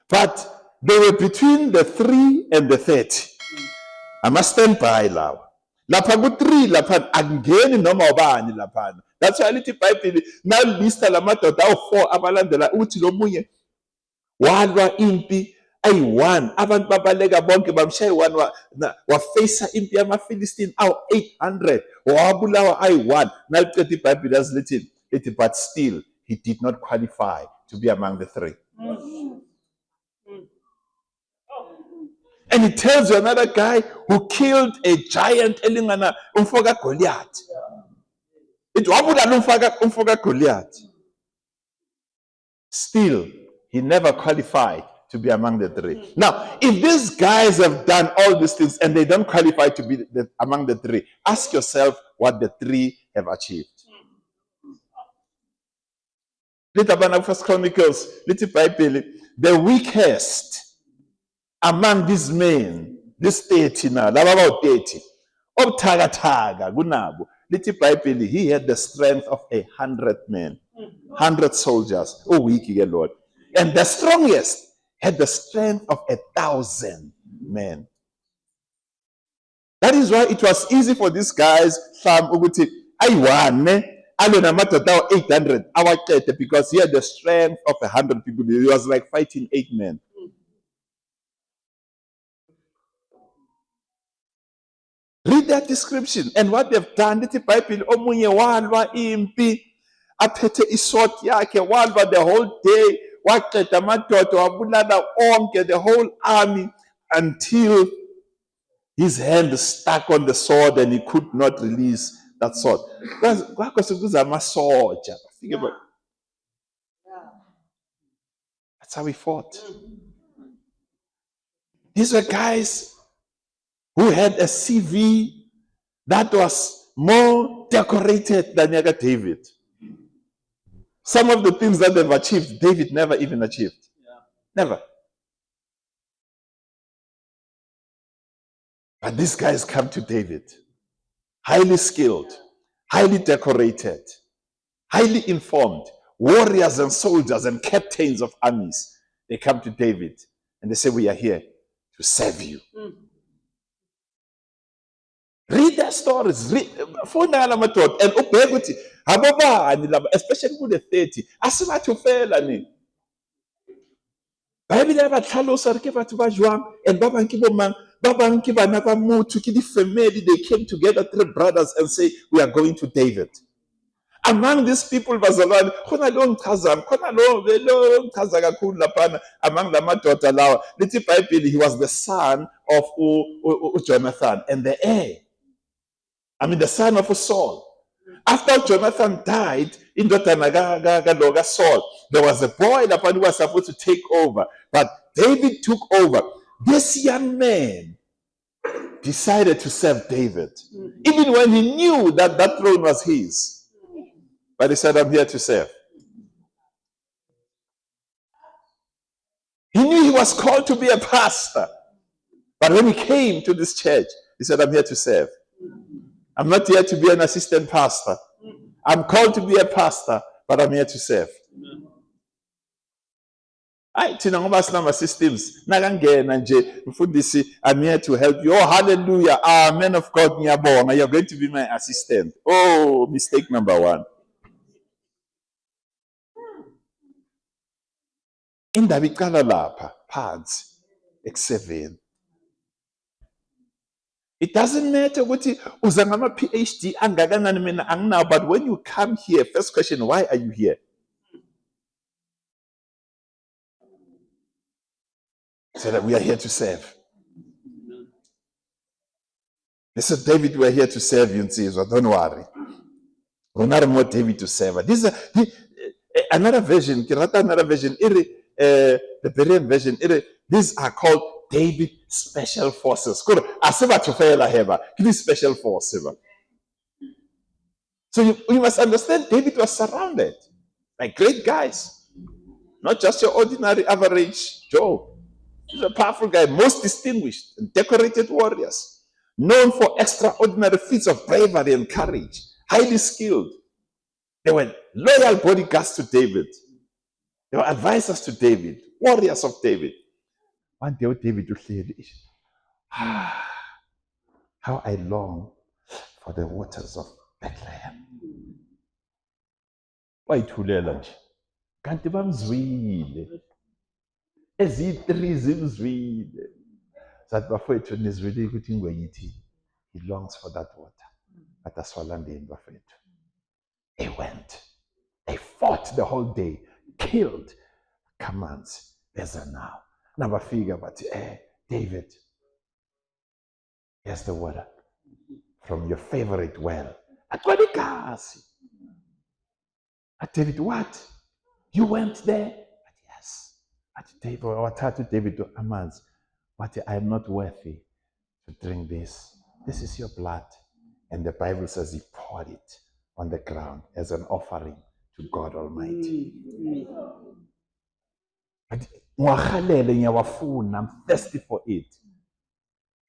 But they were between the 3 and the 30. I must stand by now. Lapha ku-3 lapha angeni noma ubani laphana. That's why lithi iBhayibheli nalista lamadoda awu-4 abalandela uthi lo munye walwa impi ayi-1, abantu babaleka bonke bamshaya i-1, wafeyisa impi yamaFilistine awu-800, wabulawa ayi-1. Naliqeda iBhayibheli yazilithini lithi, but still he did not qualify to be among the 3. And he tells you another guy who killed a giant elingana umfoka Goliath. It wabulala umfoka Goliath. Still, he never qualified to be among the 3. Now, if these guys have done all these things and they don't qualify to be among the 3, ask yourself what the 3 have achieved. Little 1 Chronicles, little Bible, the weakest among these men, this 30 now, about 30, obthakathaka kunabo. Little Bible, he had the strength of 100 men, 100 soldiers. Oh, weak, Lord. And the strongest had the strength of 1,000 men. That is why it was easy for these guys, ukuthi ayi-1, alona madoda 800, awaqede, because he had the strength of 100 people. He was like fighting 8 men. Read that description and what they've done. Lithi iBhayibheli omunye walwa impi aphethe isword yakhe, walwa the whole day, waqeda amadoda, wabulala onke, the whole army, until his hand stuck on the sword and he could not release that sword. That's how he fought. These were guys who had a CV that was more decorated than David. Some of the things that they've achieved, David never even achieved. Never. But these guys come to David, highly skilled, highly decorated, highly informed, warriors and soldiers and captains of armies. They come to David and they say, we are here to serve you. Read their stories. And ubheke ukuthi abobani laba, especially kule 30, asibathi ufela ni. Bible abatlhalosa re ke batho ba jwang, and ba bang ke bomang, ba bang ke bana ba motho, ke di family. They came together, 3 brothers, and say, we are going to David. Among these people, bazalwane, khona lo ngichazana, khona lo ngichaza kakhulu laphana among la madoda lawa. Lithi iBhayibheli, he was the son of Jonathan and the heir. The son of Saul. After Jonathan died, in the Saul, there was a boy that was supposed to take over, but David took over. This young man decided to serve David, even when he knew that that throne was his. But he said, I'm here to serve. He knew he was called to be a pastor, but when he came to this church, he said, I'm here to serve. I'm not here to be an assistant pastor. I'm called to be a pastor, but I'm here to serve. Hayi thina ngoba sinama systems nakangena nje mfundisi, I'm here to help you. Oh hallelujah. Man of God ngiyabonga. You're going to be my assistant. Oh, mistake number 1. Indaba iqala lapha phansi eku7. It doesn't matter ukuthi uza ngama PhD angakanani, mina anginawo, but when you come here, first question, why are you here? So that we are here to serve. They said, David, we are here to serve you, Nsizwa, don't worry. We're not more David to serve. This is another version, another version, the Berean version, these are called David Special Forces. These special forces. So you must understand, David was surrounded by great guys, not just your ordinary average Joe. He's a powerful guy, most distinguished and decorated warriors, known for extraordinary feats of bravery and courage, highly skilled. They were loyal bodyguards to David. They were advisors to David, warriors of David. One day, David said, how I long for the waters of Bethlehem. Wayithulela nje. Kanti bamzwile. Ezi3 zimzwile. Zathi bafowethu nizwile ukuthi ingwe yithi. He longs for that water. But aswalandeni bafowethu. They went. They fought the whole day. Killed. Commands. There's a now. Nabafika but David, here's the water from your favorite well. Atwadikasi. David, what? You went there? But yes. At David, or to David to Amaz, but I am not worthy to drink this. This is your blood. And the Bible says he poured it on the ground as an offering to God Almighty. I'm thirsty for it.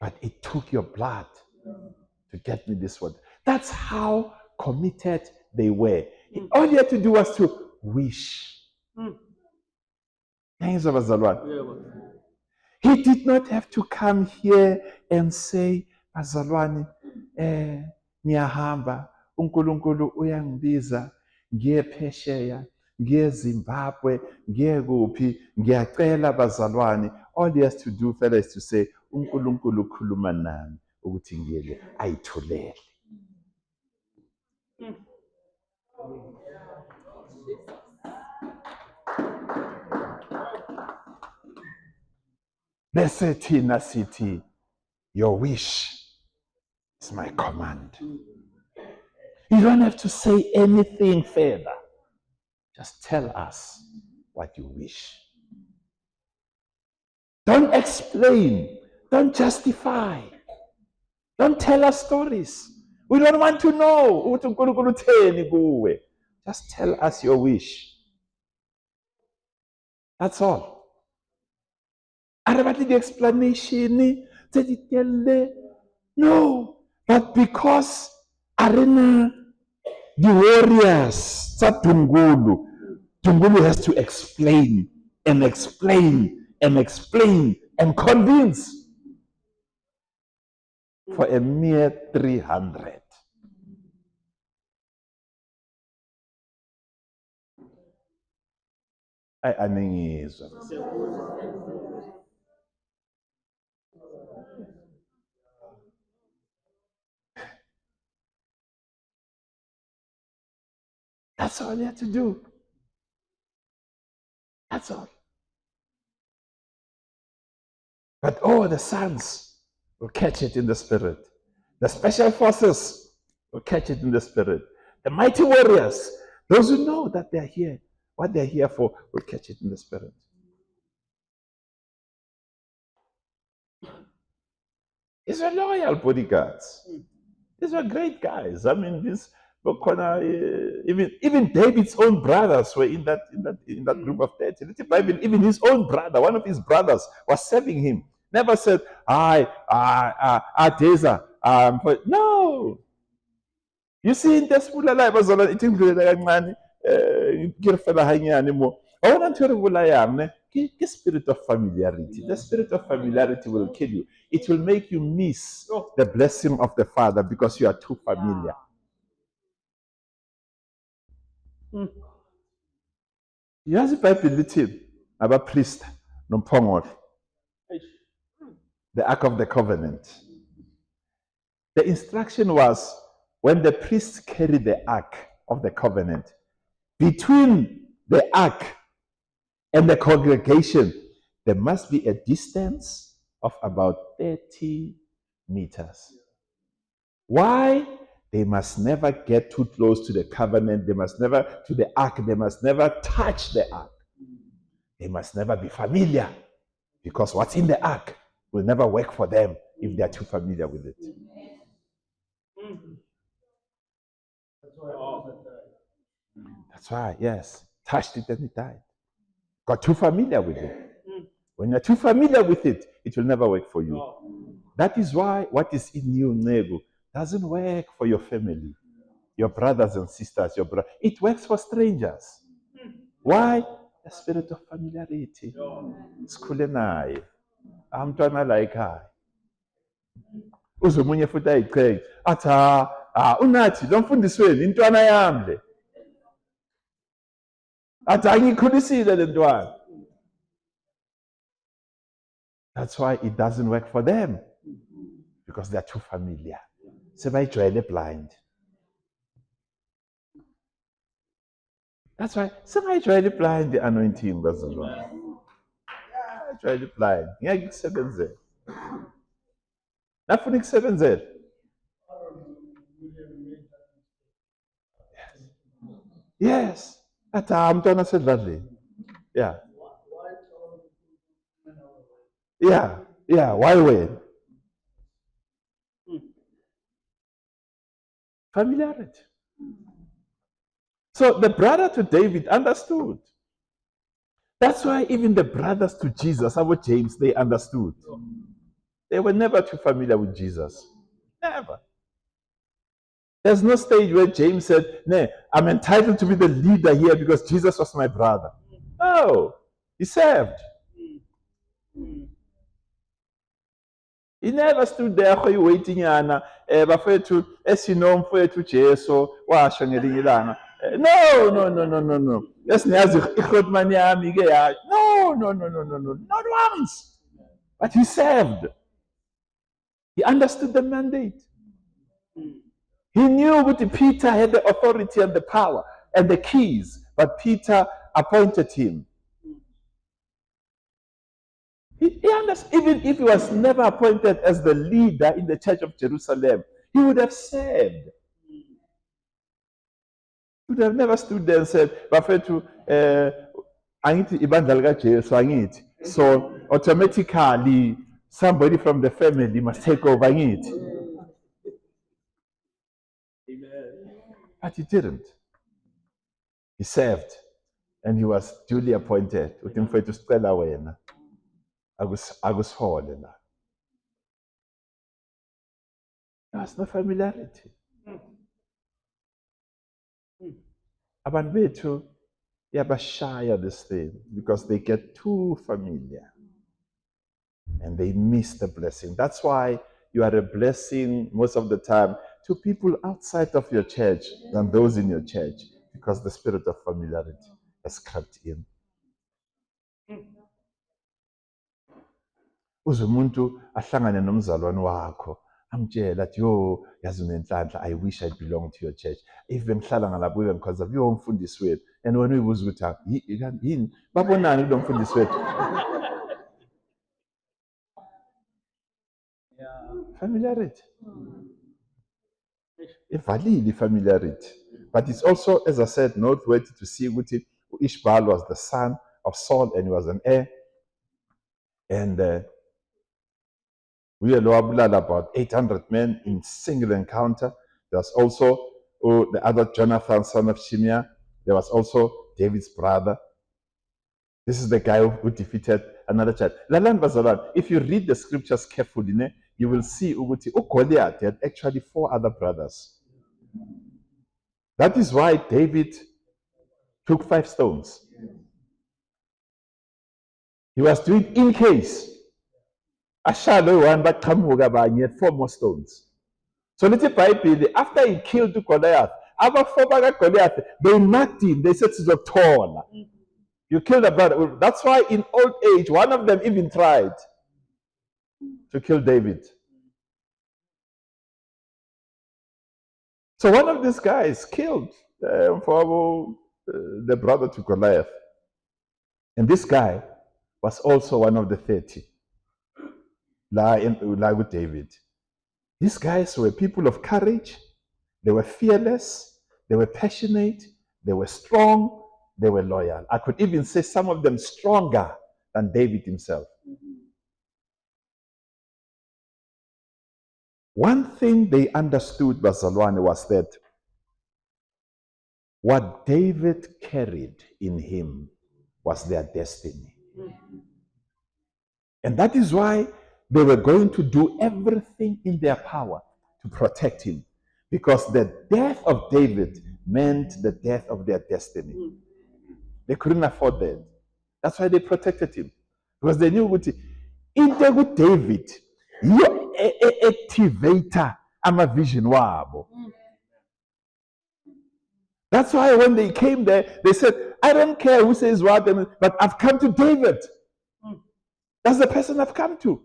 But it took your blood to get me this water. That's how committed they were. All you had to do was to wish. He did not have to come here and say, Bazalwane, ngiyahamba, uNkulunkulu uyangibiza, ngiye phesheya, ngiye Zimbabwe, ngiye kuphi, ngiyacela bazalwane. All he has to do, fella, is to say, uNkulunkulu khuluma nami ukuthi ngiyele ayithulele. Bese thina sithi, your wish is my command. You don't have to say anything further. Just tell us what you wish. Don't explain. Don't justify. Don't tell us stories. We don't want to know. Just tell us your wish. That's all. The explanation. No. But because Arena, the warriors, Tungulu has to explain and explain and explain and convince for a mere 300. I mean, that's all you have to do. That's all. But the sons will catch it in the spirit. The special forces will catch it in the spirit. The mighty warriors, those who know that they're here, what they're here for, will catch it in the spirit. These were loyal bodyguards. These were great guys. I mean, even David's own brothers were in that group of 30. The Bible, even his own brother, one of his brothers, was serving him. Never said, Teza. No. You see, in this life, it included a man, Girfella Hanyani mo. I want to The spirit of familiarity. The spirit of familiarity will kill you. It will make you miss the blessing of the Father because you are too familiar. Yazi iBhayibheli lithi abapriest nomphongolo, the Ark of the Covenant. The instruction was when the priests carry the Ark of the Covenant, between the Ark and the congregation, there must be a distance of about 30 meters. Why? They must never get too close to the covenant. They must never, to the ark, they must never touch the ark. They must never be familiar, because what's in the ark will never work for them if they are too familiar with it. That's why, yes, touched it and he died. Got too familiar with it. When you're too familiar with it, it will never work for you. That is why what is in you, Nego, doesn't work for your family, your brothers and sisters, it works for strangers. Why? The spirit of familiarity. Sikhule naye. Amntwana la ekhaya. Uzomunye futhi ayicheke. Athi unathi lo mfundisweni intwana yami le. Athi angikhulisile le ntwana. That's why it doesn't work for them, because they are too familiar. Sebayijwayele blind. That's why sengayijwayele blind the anointing bazalwane. Ayijwayele blind. Ngeke ikusebenzele. Nafuna ikusebenzele. Yes. Athi umntwana sedladleni. Yeah. Yeah, why when? Familiarity. So the brother to David understood. That's why even the brothers to Jesus, our James, they understood. They were never too familiar with Jesus. Never. There's no stage where James said, "No, I'm entitled to be the leader here because Jesus was my brother." No, he served. He never stood there waiting yana bafethu esinom mfethu Jesu washo ngelinye ilanga. No. Lesiniyazi ihlotmani yami ke ya. No. Not once. But he served. He understood the mandate. He knew that Peter had the authority and the power and the keys, but Peter appointed him. He understood, even if he was never appointed as the leader in the church of Jerusalem, he would have served. He would have never stood there and said, "Bafethu, angithi ibandla lika Jesu angithi." So automatically somebody from the family must take over angithi. But he didn't. He served, and he was duly appointed. Uthi mfethu sicela wena akusihole la. That's no familiarity. Abantu bethu yabashaya this thing because they get too familiar and they miss the blessing. That's why you are a blessing most of the time to people outside of your church than those in your church, because the spirit of familiarity has crept in. Uze umuntu ahlangane nomzalwane wakho amtshela athi yo yazi unenhlanhla, I wish I belonged to your church. Even ngihlala ngalapho even because of your mfundisi wethu, and wena uyibuza ukuthi yini babonani kulo mfundisi wethu. Familiarity. Ivalile familiarity. But it's also, as I said, noteworthy to see ukuthi Ishbaal was the son of Saul and he was an heir. And we had about 800 men in single encounter. There was also the other Jonathan, son of Shimea. There was also David's brother. This is the guy who defeated another child. Lalan Bazalan, if you read the scriptures carefully, you will see ukuthi Goliath had actually 4 other brothers. That is why David took 5 stones. He was doing it in case. Ashalo one but he had 4 more stones. So let's say after he killed Goliath, other 4 Goliath, they knocked him. They said, "It's a tall. You killed a brother." That's why in old age, one of them even tried to kill David. So one of these guys killed the brother to Goliath. And this guy was also one of the 30. Like with David. These guys were people of courage. They were fearless. They were passionate. They were strong. They were loyal. I could even say some of them stronger than David himself. One thing they understood, Bazalwane, was that what David carried in him was their destiny. And that is why they were going to do everything in their power to protect him. Because the death of David meant the death of their destiny. They couldn't afford that. That's why they protected him. Because they knew with David, you activator ama vision wabo. That's why when they came there, they said, "I don't care who says what, but I've come to David." That's the person I've come to.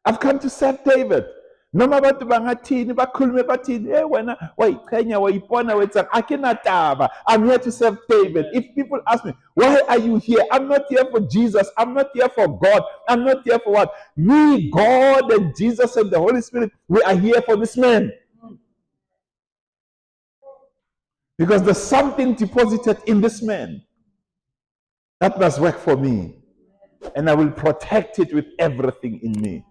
I've come to serve David. Noma abantu bangathini bakhulume bathini wena wayiqhenya wayipona wetsa akinataba. I'm here to serve David. If people ask me, "Why are you here?" I'm not here for Jesus. I'm not here for God. I'm not here for what? Me, God, and Jesus and the Holy Spirit, we are here for this man. Because there's something deposited in this man that must work for me. And I will protect it with everything in me.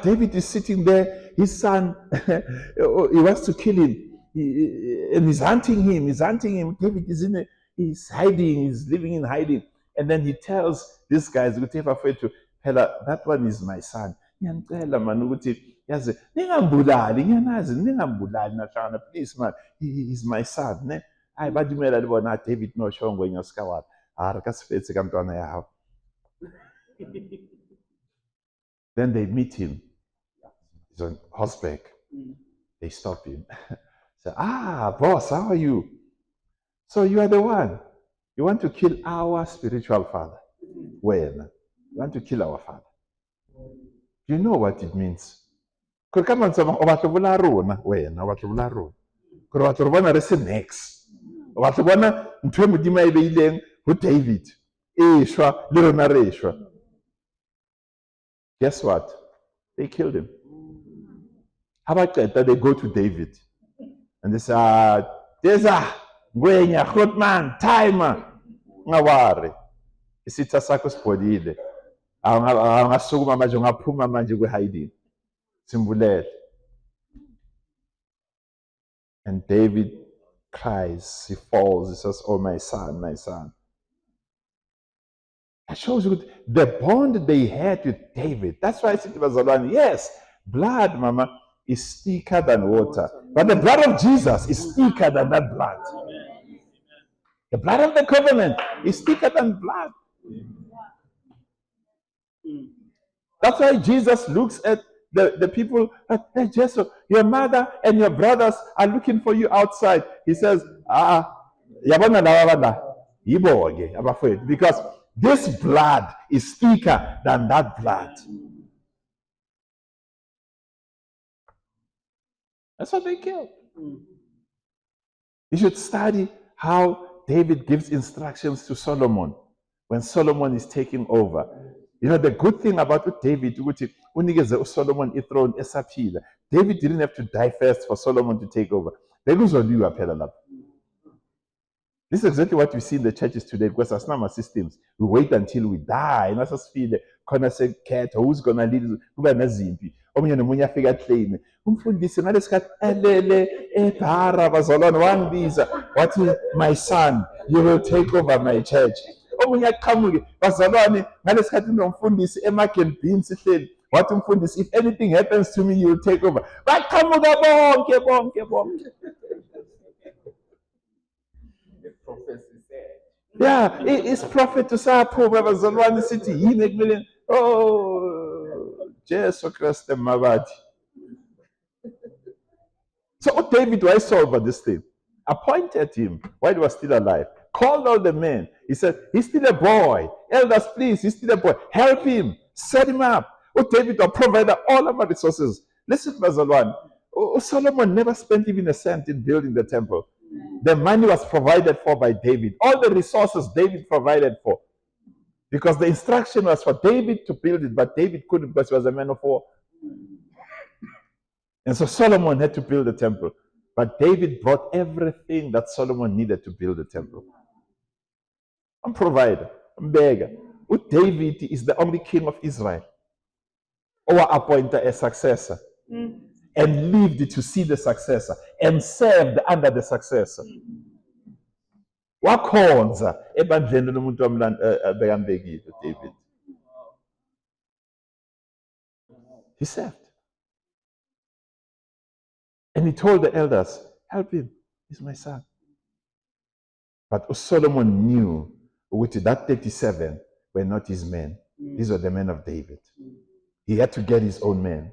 David is sitting there. His son, he wants to kill him. And he's hunting him. David is he's hiding. He's living in hiding. And then he tells these guys, that one is my son. Please, man, he's my son. Ne? David no shongwe nyoskawat. Then they meet him. He's on horseback. They stop him. Say, boss, how are you? So you are the one. You want to kill our spiritual father. Well, you want to kill our father. You know what it means. Next. Who David? Guess what? They killed him. How about that? They go to David and they say, "There's a good man, timer. Ngawari. Isitha sakho sibhodile. Angasukuma manje ungaphuma manje kwe-hiding. Simbulele." And David cries, he falls, he says, "Oh, my son, my son." That shows you the bond they had with David. That's why I said to Bazalwane, yes, blood, mama, is thicker than water. But the blood of Jesus is thicker than that blood. The blood of the covenant is thicker than blood. That's why Jesus looks at the people, "Hey, Jesus, your mother and your brothers are looking for you outside." He says, because this blood is thicker than that blood. That's what they killed. You should study how David gives instructions to Solomon when Solomon is taking over. You know, the good thing about David, when he gets Solomon throne, David didn't have to die first for Solomon to take over. This is exactly what we see in the churches today, because as normal systems, we wait until we die. And us feel corner say cat, who's gonna lead kuba nazimpi. Omunye nomunye afika claim. Umfundisi ngalesikhathi ebhara bazalwane wangibiza wathi, "My son, you will take over my church." Omunye aqhamuke bazalwane ngalesikhathi nomfundisi eMarket Beans sihleli wathi, "Umfundisi, if anything happens to me, you will take over." Baqhamuka bonke. The prophecy said. Yeah, it's prophet to saphuma bazalwane sithi yini ekumele Jesu Christ mabathi. So David wayesolve this thing. Appointed him while he was still alive. Called all the men. He said, he's still a boy. Elders, please, he's still a boy. Help him. Set him up. David provided all of our resources. Listen, bazalwane. Solomon never spent even a cent in building the temple. The money was provided for by David. All the resources David provided for. Because the instruction was for David to build it, but David couldn't because he was a man of war. And so Solomon had to build the temple. But David brought everything that Solomon needed to build the temple. I'm provider. I'm beggar. David is the only king of Israel who appointed a successor and lived to see the successor and served under the successor. Wakhonza ebandleni lomuntu bekambekile David. He served. And he told the elders, help him, he's my son. But Solomon knew that 37 were not his men. These were the men of David. He had to get his own men.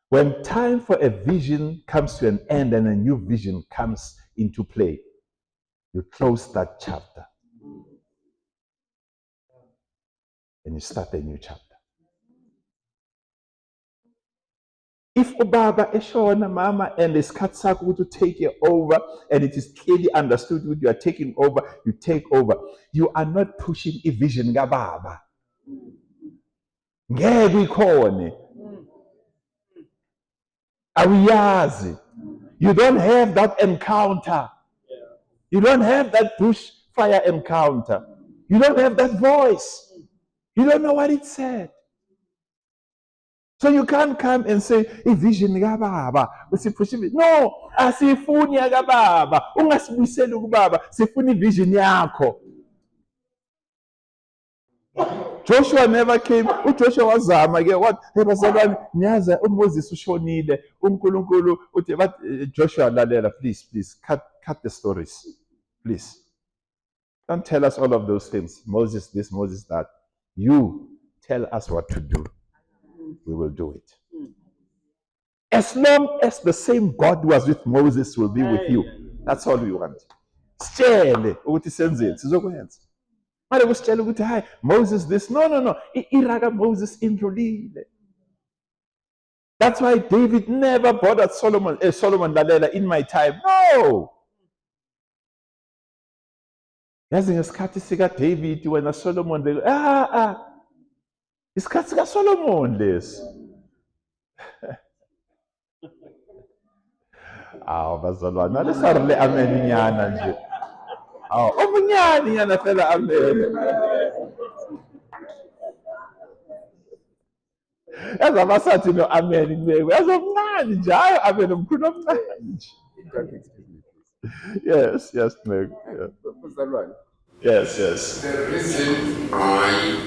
When time for a vision comes to an end and a new vision comes into play, you close that chapter and you start a new chapter. If Ubaba eshona mama and isikhathi sakho to take it over and it is clearly understood that you are taking over, you take over. You are not pushing a vision kababa. Ngeke ikhone. Awiyazi. You don't have that encounter. You don't have that bushfire encounter. You don't have that voice. You don't know what it said. So you can't come and say, vision kababa. No, asifuni kababa. Ungasibuyiseli kubaba. Sifuni vision yakho. Joshua never came. Joshua wazama ke what? Bazalwane niyaza uMoses ushonile. uNkulunkulu uthi but Joshua lalela please cut the stories. Please. Don't tell us all of those things. Moses this, Moses that. You tell us what to do. We will do it. As long as the same God who was with Moses will be with you. That's all we want. Sitshele ukuthi senzeni sizokwenza. Manje kusitshela ukuthi hayi Moses this. No. Iraga Moses indlulile. That's why David never bothered Solomon lalela in my time. No. Yazi ngesikhathi sika David wena Solomon isikhathi sika Solomon lesi. Bazalwane lesarle amen nyana nje. Umunyani nyana phela amen. Yaza basathi no amen ngeke. Yazomncane nje hayi amen umkhulu omncane nje. Yes, Meg. Yeah. Yes. The reason why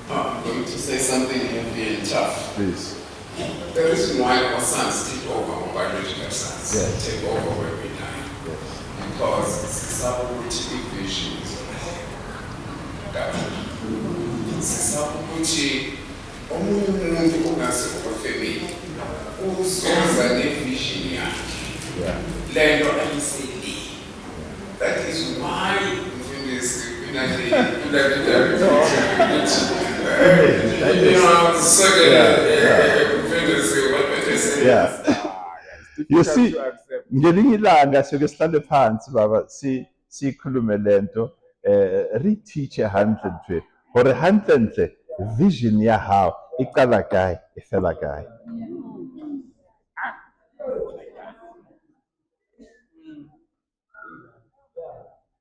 I'm going to say something heavy and tough. Please. The reason why our sons take over, our biological sons take over where we die. Because sisabukuthi visions. Sisabukuthi omunye umuntu ongase family uzoza nevision yakhe. Lento ayiseli. That is why You see, ngelinye ilanga soke sihlale phansi baba sikhulume lento reteach handle nje hore handle nje vision ya how iqala kae ifela kae.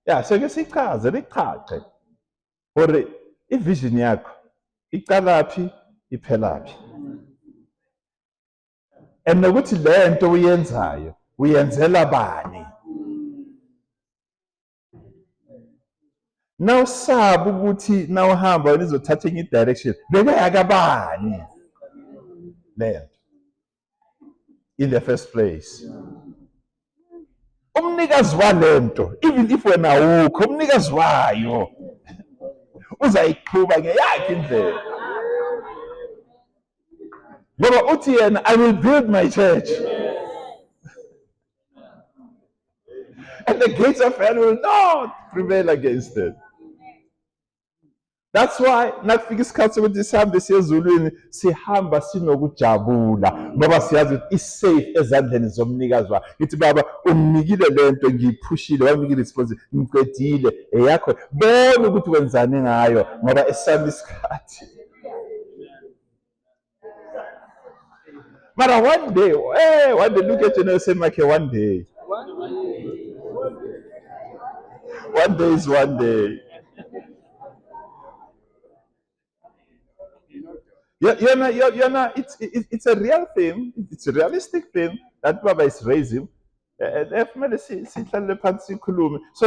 Yeah, so ke sichaze lichache hore ivision yakho iqala phi iphela phi. And nokuthi lento uyenzayo uyenzela bani. Now sabe ukuthi nawuhamba nizothatha enye direction bekayakabani lento in the first place. Umnikazi walento, even if wena awukho, umnikazi wayo uzayiqhuba ngeyakhe indlela. Ngoba uthi yena, I will build my church. And the gates of hell will not prevail against it. That's why nakufika isikhathi sokuthi sihambe siye ezulwini, sihamba sinokujabula ngoba siyazi ukuthi isafe ezandleni zomnikazi wayo. Ngithi baba, unginikile lento, ngiyiphushile, waminikile responsibility, ngiqedile, eyakho. Bona ukuthi wenzani ngayo ngoba esami isikhathi. But one day, look at you and say, okay, one day. One day is one day. It's a real thing. It's a realistic thing that Baba is raising. So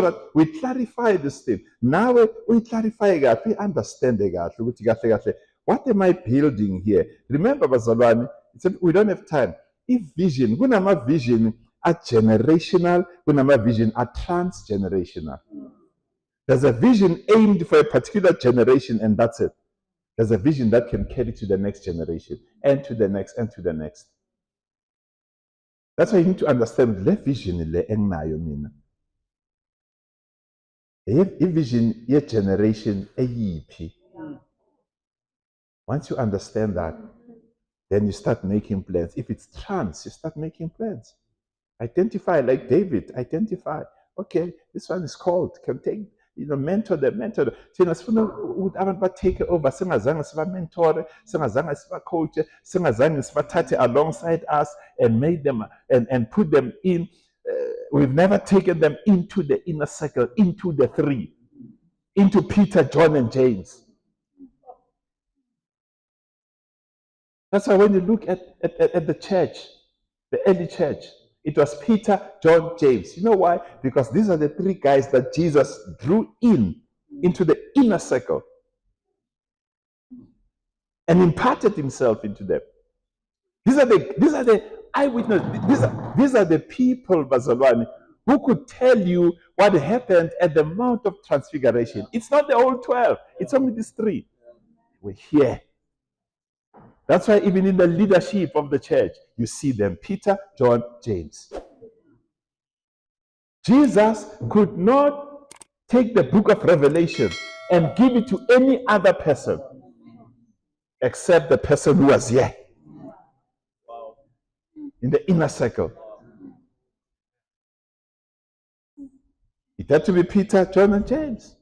that we clarify this thing. Now we clarify it, we understand it. What am I building here? Remember, Bazalwane, we don't have time. If vision, kunama vision are generational, kunama vision are transgenerational. There's a vision aimed for a particular generation, and that's it. There's a vision that can carry to the next generation, and to the next, and to the next. That's why you need to understand the vision le enginayo mina. A vision ye generation eyiphi. Once you understand that, then you start making plans. If it's trans, you start making plans. Identify, like David, identify. Okay, this one is called, can take, mentor them. Thina sifuna ukuthi abantu batake over, singazange siba-mentore, singazange siba-coach, singazange sibathathe alongside us and made them and put them in. We've never taken them into the inner circle, into the three, into Peter, John, and James. That's why when you look at the church, the early church, it was Peter, John, James. You know why? Because these are the three guys that Jesus drew into the inner circle and imparted himself into them. These are the eyewitnesses. These are the people, Bazalwane, who could tell you what happened at the Mount of Transfiguration. It's not the whole 12. It's only these three. We're here. That's why even in the leadership of the church, you see them, Peter, John, James. Jesus could not take the book of Revelation and give it to any other person except the person who was here in the inner circle. It had to be Peter, John, and James.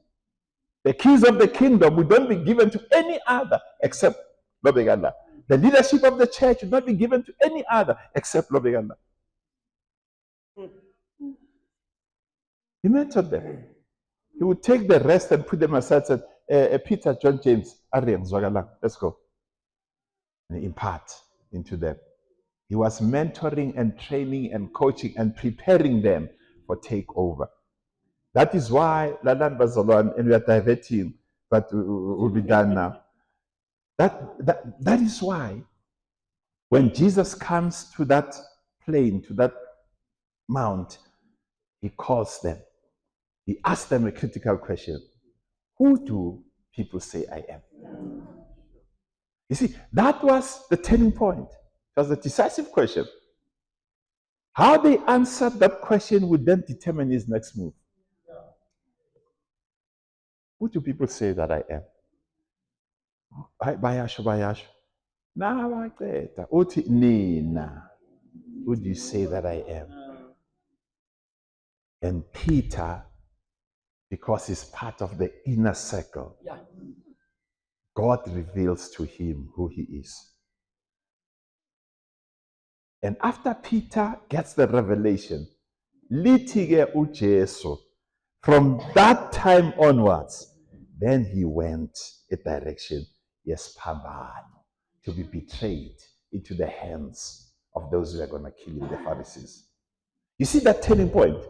The keys of the kingdom would not be given to any other except Lobeganda. The leadership of the church would not be given to any other except Lobeganda. He mentored them. He would take the rest and put them aside and say, Peter, John, James, Arian, Zwagalang, let's go. And impart into them. He was mentoring and training and coaching and preparing them for takeover. That is why Lalan Bazalwan, and we are diverting, but we'll be done now. That is why when Jesus comes to that plain, to that mount, he calls them. He asks them a critical question. Who do people say I am? You see, that was the turning point. It was a decisive question. How they answered that question would then determine his next move. Who do people say that I am? Bayasho. Nawaqeda uthi nina. Who do you say that I am? And Peter, because he's part of the inner circle, God reveals to him who he is. And after Peter gets the revelation, litige uJesu, from that time onwards, then he went a direction, yes, Pambano, to be betrayed into the hands of those who are going to kill him, the Pharisees. You see that turning point?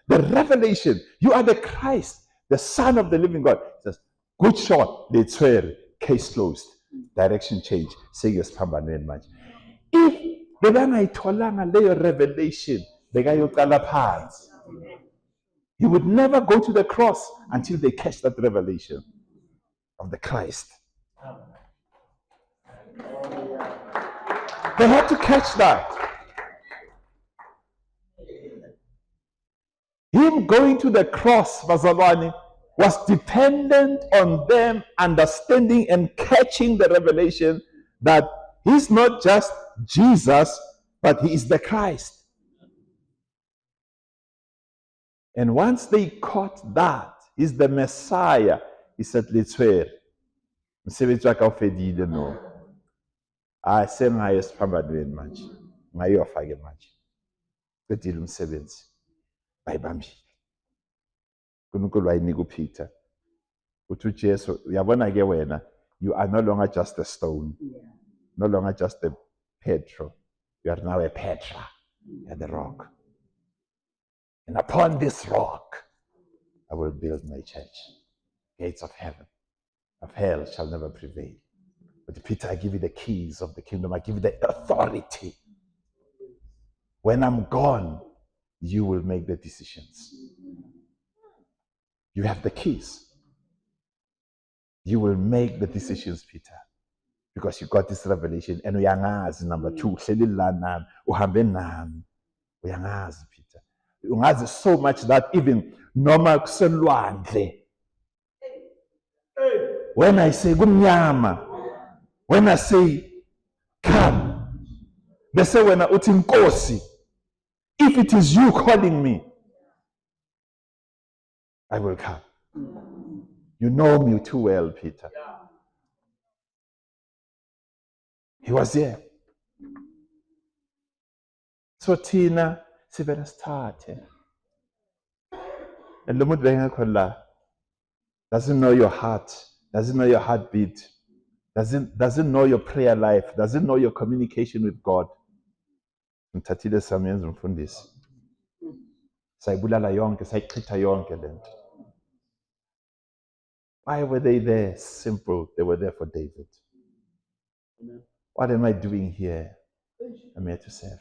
The revelation, you are the Christ. the Son of the living God. He says, good shot, Letswere, case closed. Direction change. Seyosiphambanweni manje. If bekangayitholanga leyo revelation, bekayoqala phansi. He would never go to the cross until they catch that revelation of the Christ. They had to catch that. Him going to the cross, Bazalwane, was dependent on them understanding and catching the revelation that he's not just Jesus, but he is the Christ. And once they caught that, he's the Messiah, he said, Letswere, msebenzi wakhe awufedile no. Sengayo esiphambanweni manje. Ngayofa-ke manje. Qedile umsebenzi. Bayibambile. uNkulunkulu wayinika uPeter. Uthi uJesu, uyabona-ke wena, you are no longer just a stone. No longer just a Petro. You are now a Petra. You are the rock. And upon this rock, I will build my church. Gates of heaven, of hell shall never prevail. But Peter, I give you the keys of the kingdom. I give you the authority. When I'm gone, you will make the decisions. You have the keys. You will make the decisions, Peter. Because you got this revelation. And uyangazi, number 2, uhleli la nami, uhambe nami. Uyangazi, Peter. Ungazi so much that even noma kuselwandle. When I say kumnyama, when I say come, they say when I uthi Nkosi, if it is you calling me, I will come. You know me too well, Peter. He was there. So thina sivela sithathe. And lo muntu bengekho la doesn't know your heart, doesn't know your heartbeat, doesn't know your prayer life, doesn't know your communication with God. Ngithathile sami yenza umfundisi. Sayibulala yonke, sayichitha yonke lento. Why were they there? Simple. They were there for David. Amen. What am I doing here? I'm here to serve.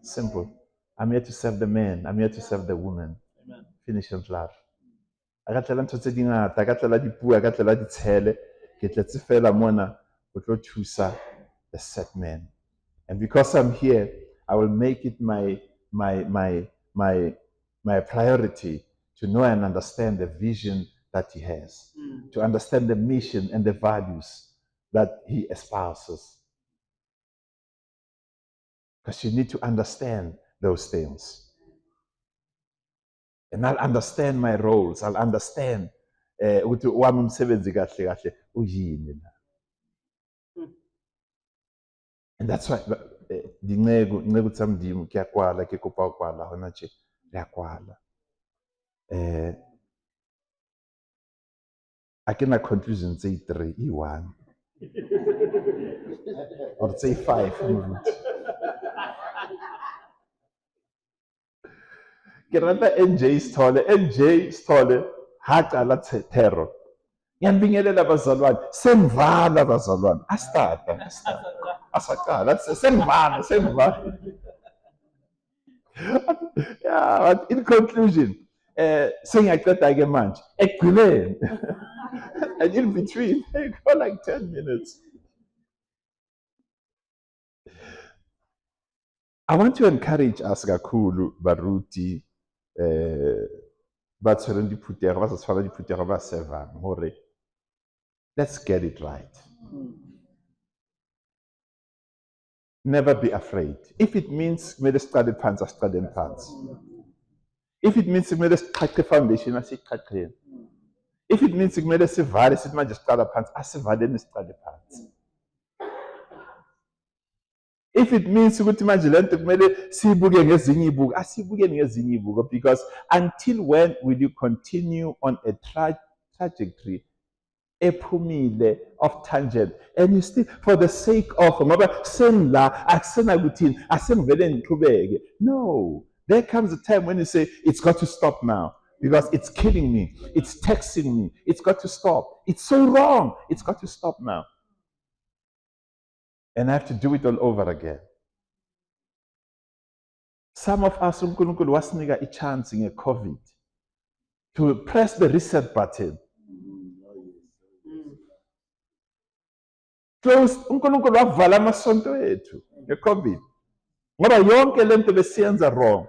Simple. I'm here to serve the man. I'm here to serve the woman. Amen. Finish and love. Akatlela ntho tse dingata, akatlela dipuo, akatlela ditshele, ke tletse fela mona go tlo thusa the set man. And because I'm here, I will make it my priority to know and understand the vision that he has, to understand the mission and the values that he espouses. Because you need to understand those things. And I'll understand my roles. I'll understand ukuthi wami umsebenzi kahle kahle uyini na. And that's why dinceku tsamdimu kuyakwala ke kopa kwala hona nje liyakwala. Akena conclusion say 3 E1 or say 5. Ke rata NJ Stole ha qala terror. Ngiyabingelela abazalwane, semvala abazalwane. Asaqala. Semvala. Yeah, but in conclusion, sengiyaqeda ke manje ekugcineni. And in between, they go like 10 minutes. I want to encourage us kakhulu baruti ba tshwereng diphuthego ba sa tshwara diphuthego ba servang hore let's get it right. Never be afraid. If it means kumele siqale phansi asiqaleni phansi. If it means kumele siqhaqhe foundation asiqhaqheni. If it means kumele sivale sithi manje siqala phansi asivaleni siqale phansi. If it means ukuthi manje lento kumele sibuke ngezinye ibuko asibukeni ngezinye ibuko, because until when will you continue on a trajectory ephumile of tangent, and you still for the sake of ngoba senla akusena kuthini asengivele ngiqhubeke. No, there comes a time when you say it's got to stop now. because it's killing me. It's taxing me. It's got to stop. It's so wrong. It's got to stop now. And I have to do it all over again. Some of us, uNkulunkulu wasinika a chance in COVID to press the reset button. Close, uNkulunkulu wavala amasonto ethu ngeCovid. Ngoba yonke lento besiyenza wrong.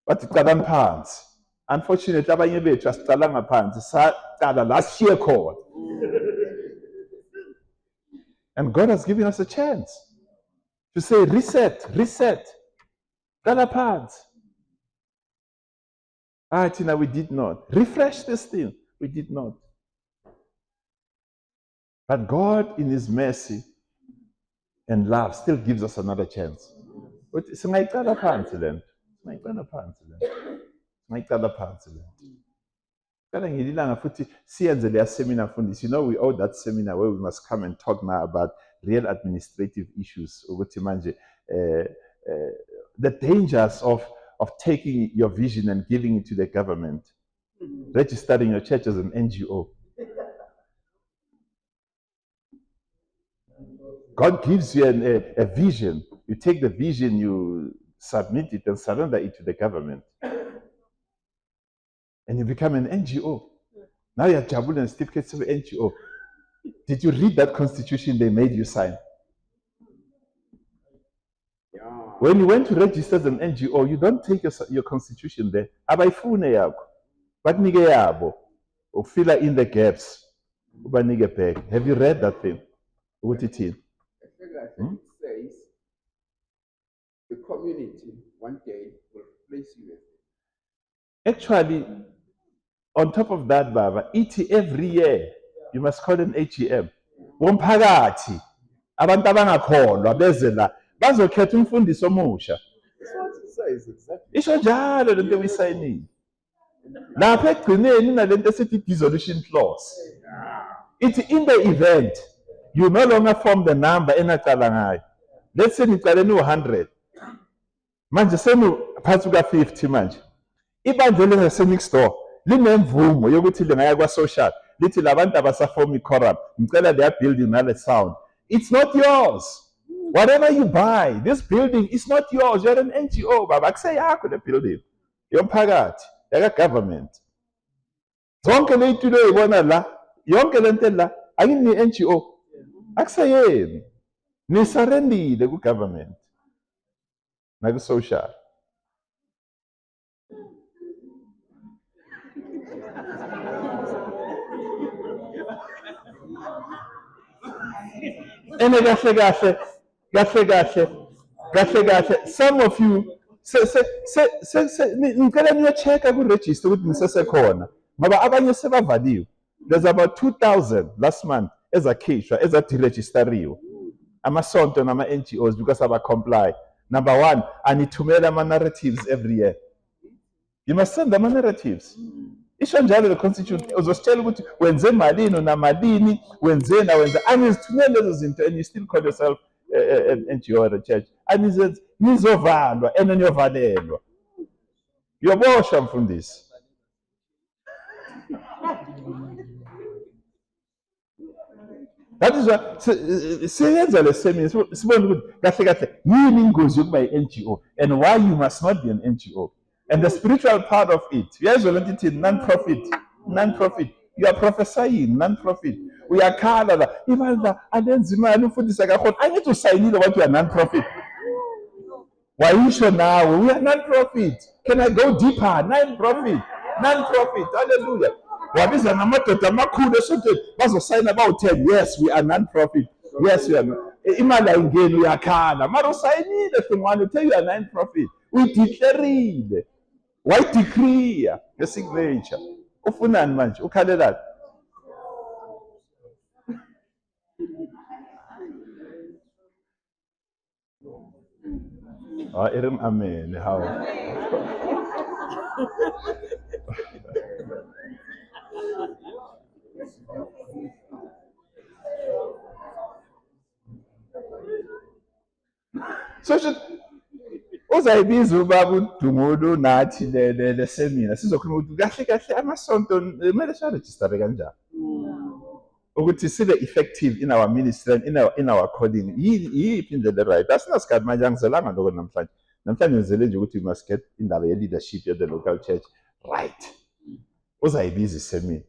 Bathi qalani phansi. Unfortunately, abanye bethu asicalanga phansi, saqala la siye khona. And God has given us a chance to say reset, reset. Qala phansi. Tina, we did not. Refresh this thing. We did not. But God, in His mercy and love, still gives us another chance. But singayiqala phansi lento. Singayiqala phansi lento. Singayiqala phansi lento. Qala ngililanga futhi siyenze leya seminar fundisi. You know, we owe that seminar where we must come and talk now about real administrative issues. Ukuthi manje the dangers of taking your vision and giving it to the government. Registering your church as an NGO. God gives you a vision. You take the vision, you submit it and surrender it to the government. And you become an NGO. Now you have Jabul and certificates of NGO. Did you read that constitution they made you sign? When you went to register as an NGO, you don't take your constitution there. Abayifune yakho. Bakunike yabo. Or fill in the gaps. Ubanike back. Have you read that thing? What it is? It says the community one day will replace you. Actually, on top of that, Baba, every year you must call an AGM. Womphakathi, abantu abangakholwa beze la bazokhetha umfundisi omusha. That's what it says exactly. Isho njalo lento oyisayinile. Lapha ekugcineni nalento esithi dissolution clause. It's in the event you no longer form the number enacala ngayo. Let's say nicale u-100. Manje seniphansi kuka-50 manje. Ibandla lase-next door linemvumo yokuthi lingaya kwa-social lithi labantu abasafomi i-quorum ngicela leya building nale sound. It's not yours. Whatever you buy, this building is not yours. You're an NGO, baba. Akuseyakho le building. Yomphakathi, yaka-government. Zonke le itulo oyibona la, yonke lento la, ayini NGO. Akuseyeni. Nisarendile ku-government. Naku-social. And kahle. Some of you ngicela niyo-check-a ku-register ukuthi nisesekhona ngoba abanye sebavaliwe. There's about 2,000 last month ezakhishwa ezadirejistariwe amasonto nama-NGOs because aba-comply. Number one, anithumela ama-narratives every year. You must send them narratives. Isho njalo le constitution uzositshela ukuthi wenze malini unamalini wenzeni nawenza anizithumele lezo zinto and you still call yourself an NGO or a church. Nizovalwa and niyovalelwa. Uyoboshwa mfundisi. That is why siyenza le seminar sibone ukuthi kahle yini ingozi yokuba i-NGO and why you must not be an NGO. And the spiritual part of it, yes, non-profit. You are prophesying, non-profit. We are called, even the Adenzima, I need to sign what you are non-profit. Why you should now? We are non-profit. Can I go deeper? Non-profit. Hallelujah. What is an amateur? Sign about 10. Yes, we are non-profit. Yes, we are. Imala again, we are called. Maro sign the thing one to tell you are non-profit. We declare it. White decree, the signature. Ufunani manje, ukhalelani. Erim amen. How? So uzayibiza ubaba uDungulu nathi le seminar sizokhuluma ukuthi kahle amasonto kumele siregister kanjani ukuthi sibe effective in our ministry and in our calling yiphi indlela right asinasikhathi manje angizelanga lokho namhlanje ngizele nje ukuthi we must get indaba ye leadership at the local church right uzayibiza iseminar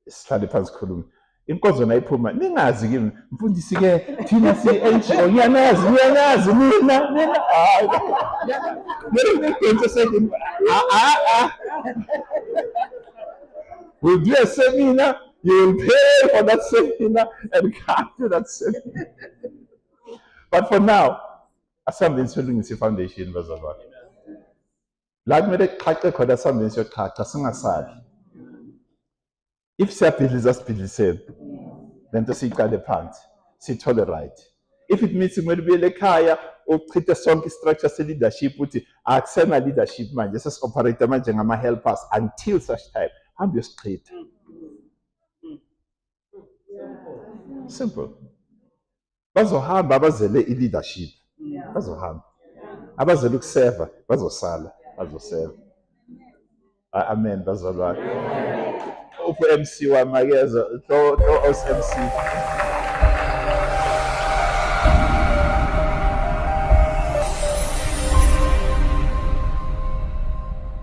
sihlale phansi sikhulume inkonzo nayiphuma ningazi kimi mfundisi ke thina si NGO ngiyanazi mina we'll do a seminar, you will pay for that seminar and come to that seminar. But for now, Assembly Insolvency Foundation bazalwane. La kumele kuxaxe khona Assembly siyoxaxa singasabi. If siyabhidliza sibhidliseni, lento siyiqale phansi, sithole right. If it means kumele ubuyele ekhaya uchithe sonke istructure se-leadership ukuthi akusena leadership manje sesi-operate manje ngama-helpers until such time hambe uyosichitha. Simple. Bazohamba abazele i-leadership, bazohamba. Abazele ukuseva, bazosala, bazoseva. Amen, bazalwane. Upho MC wamakeza, to MC.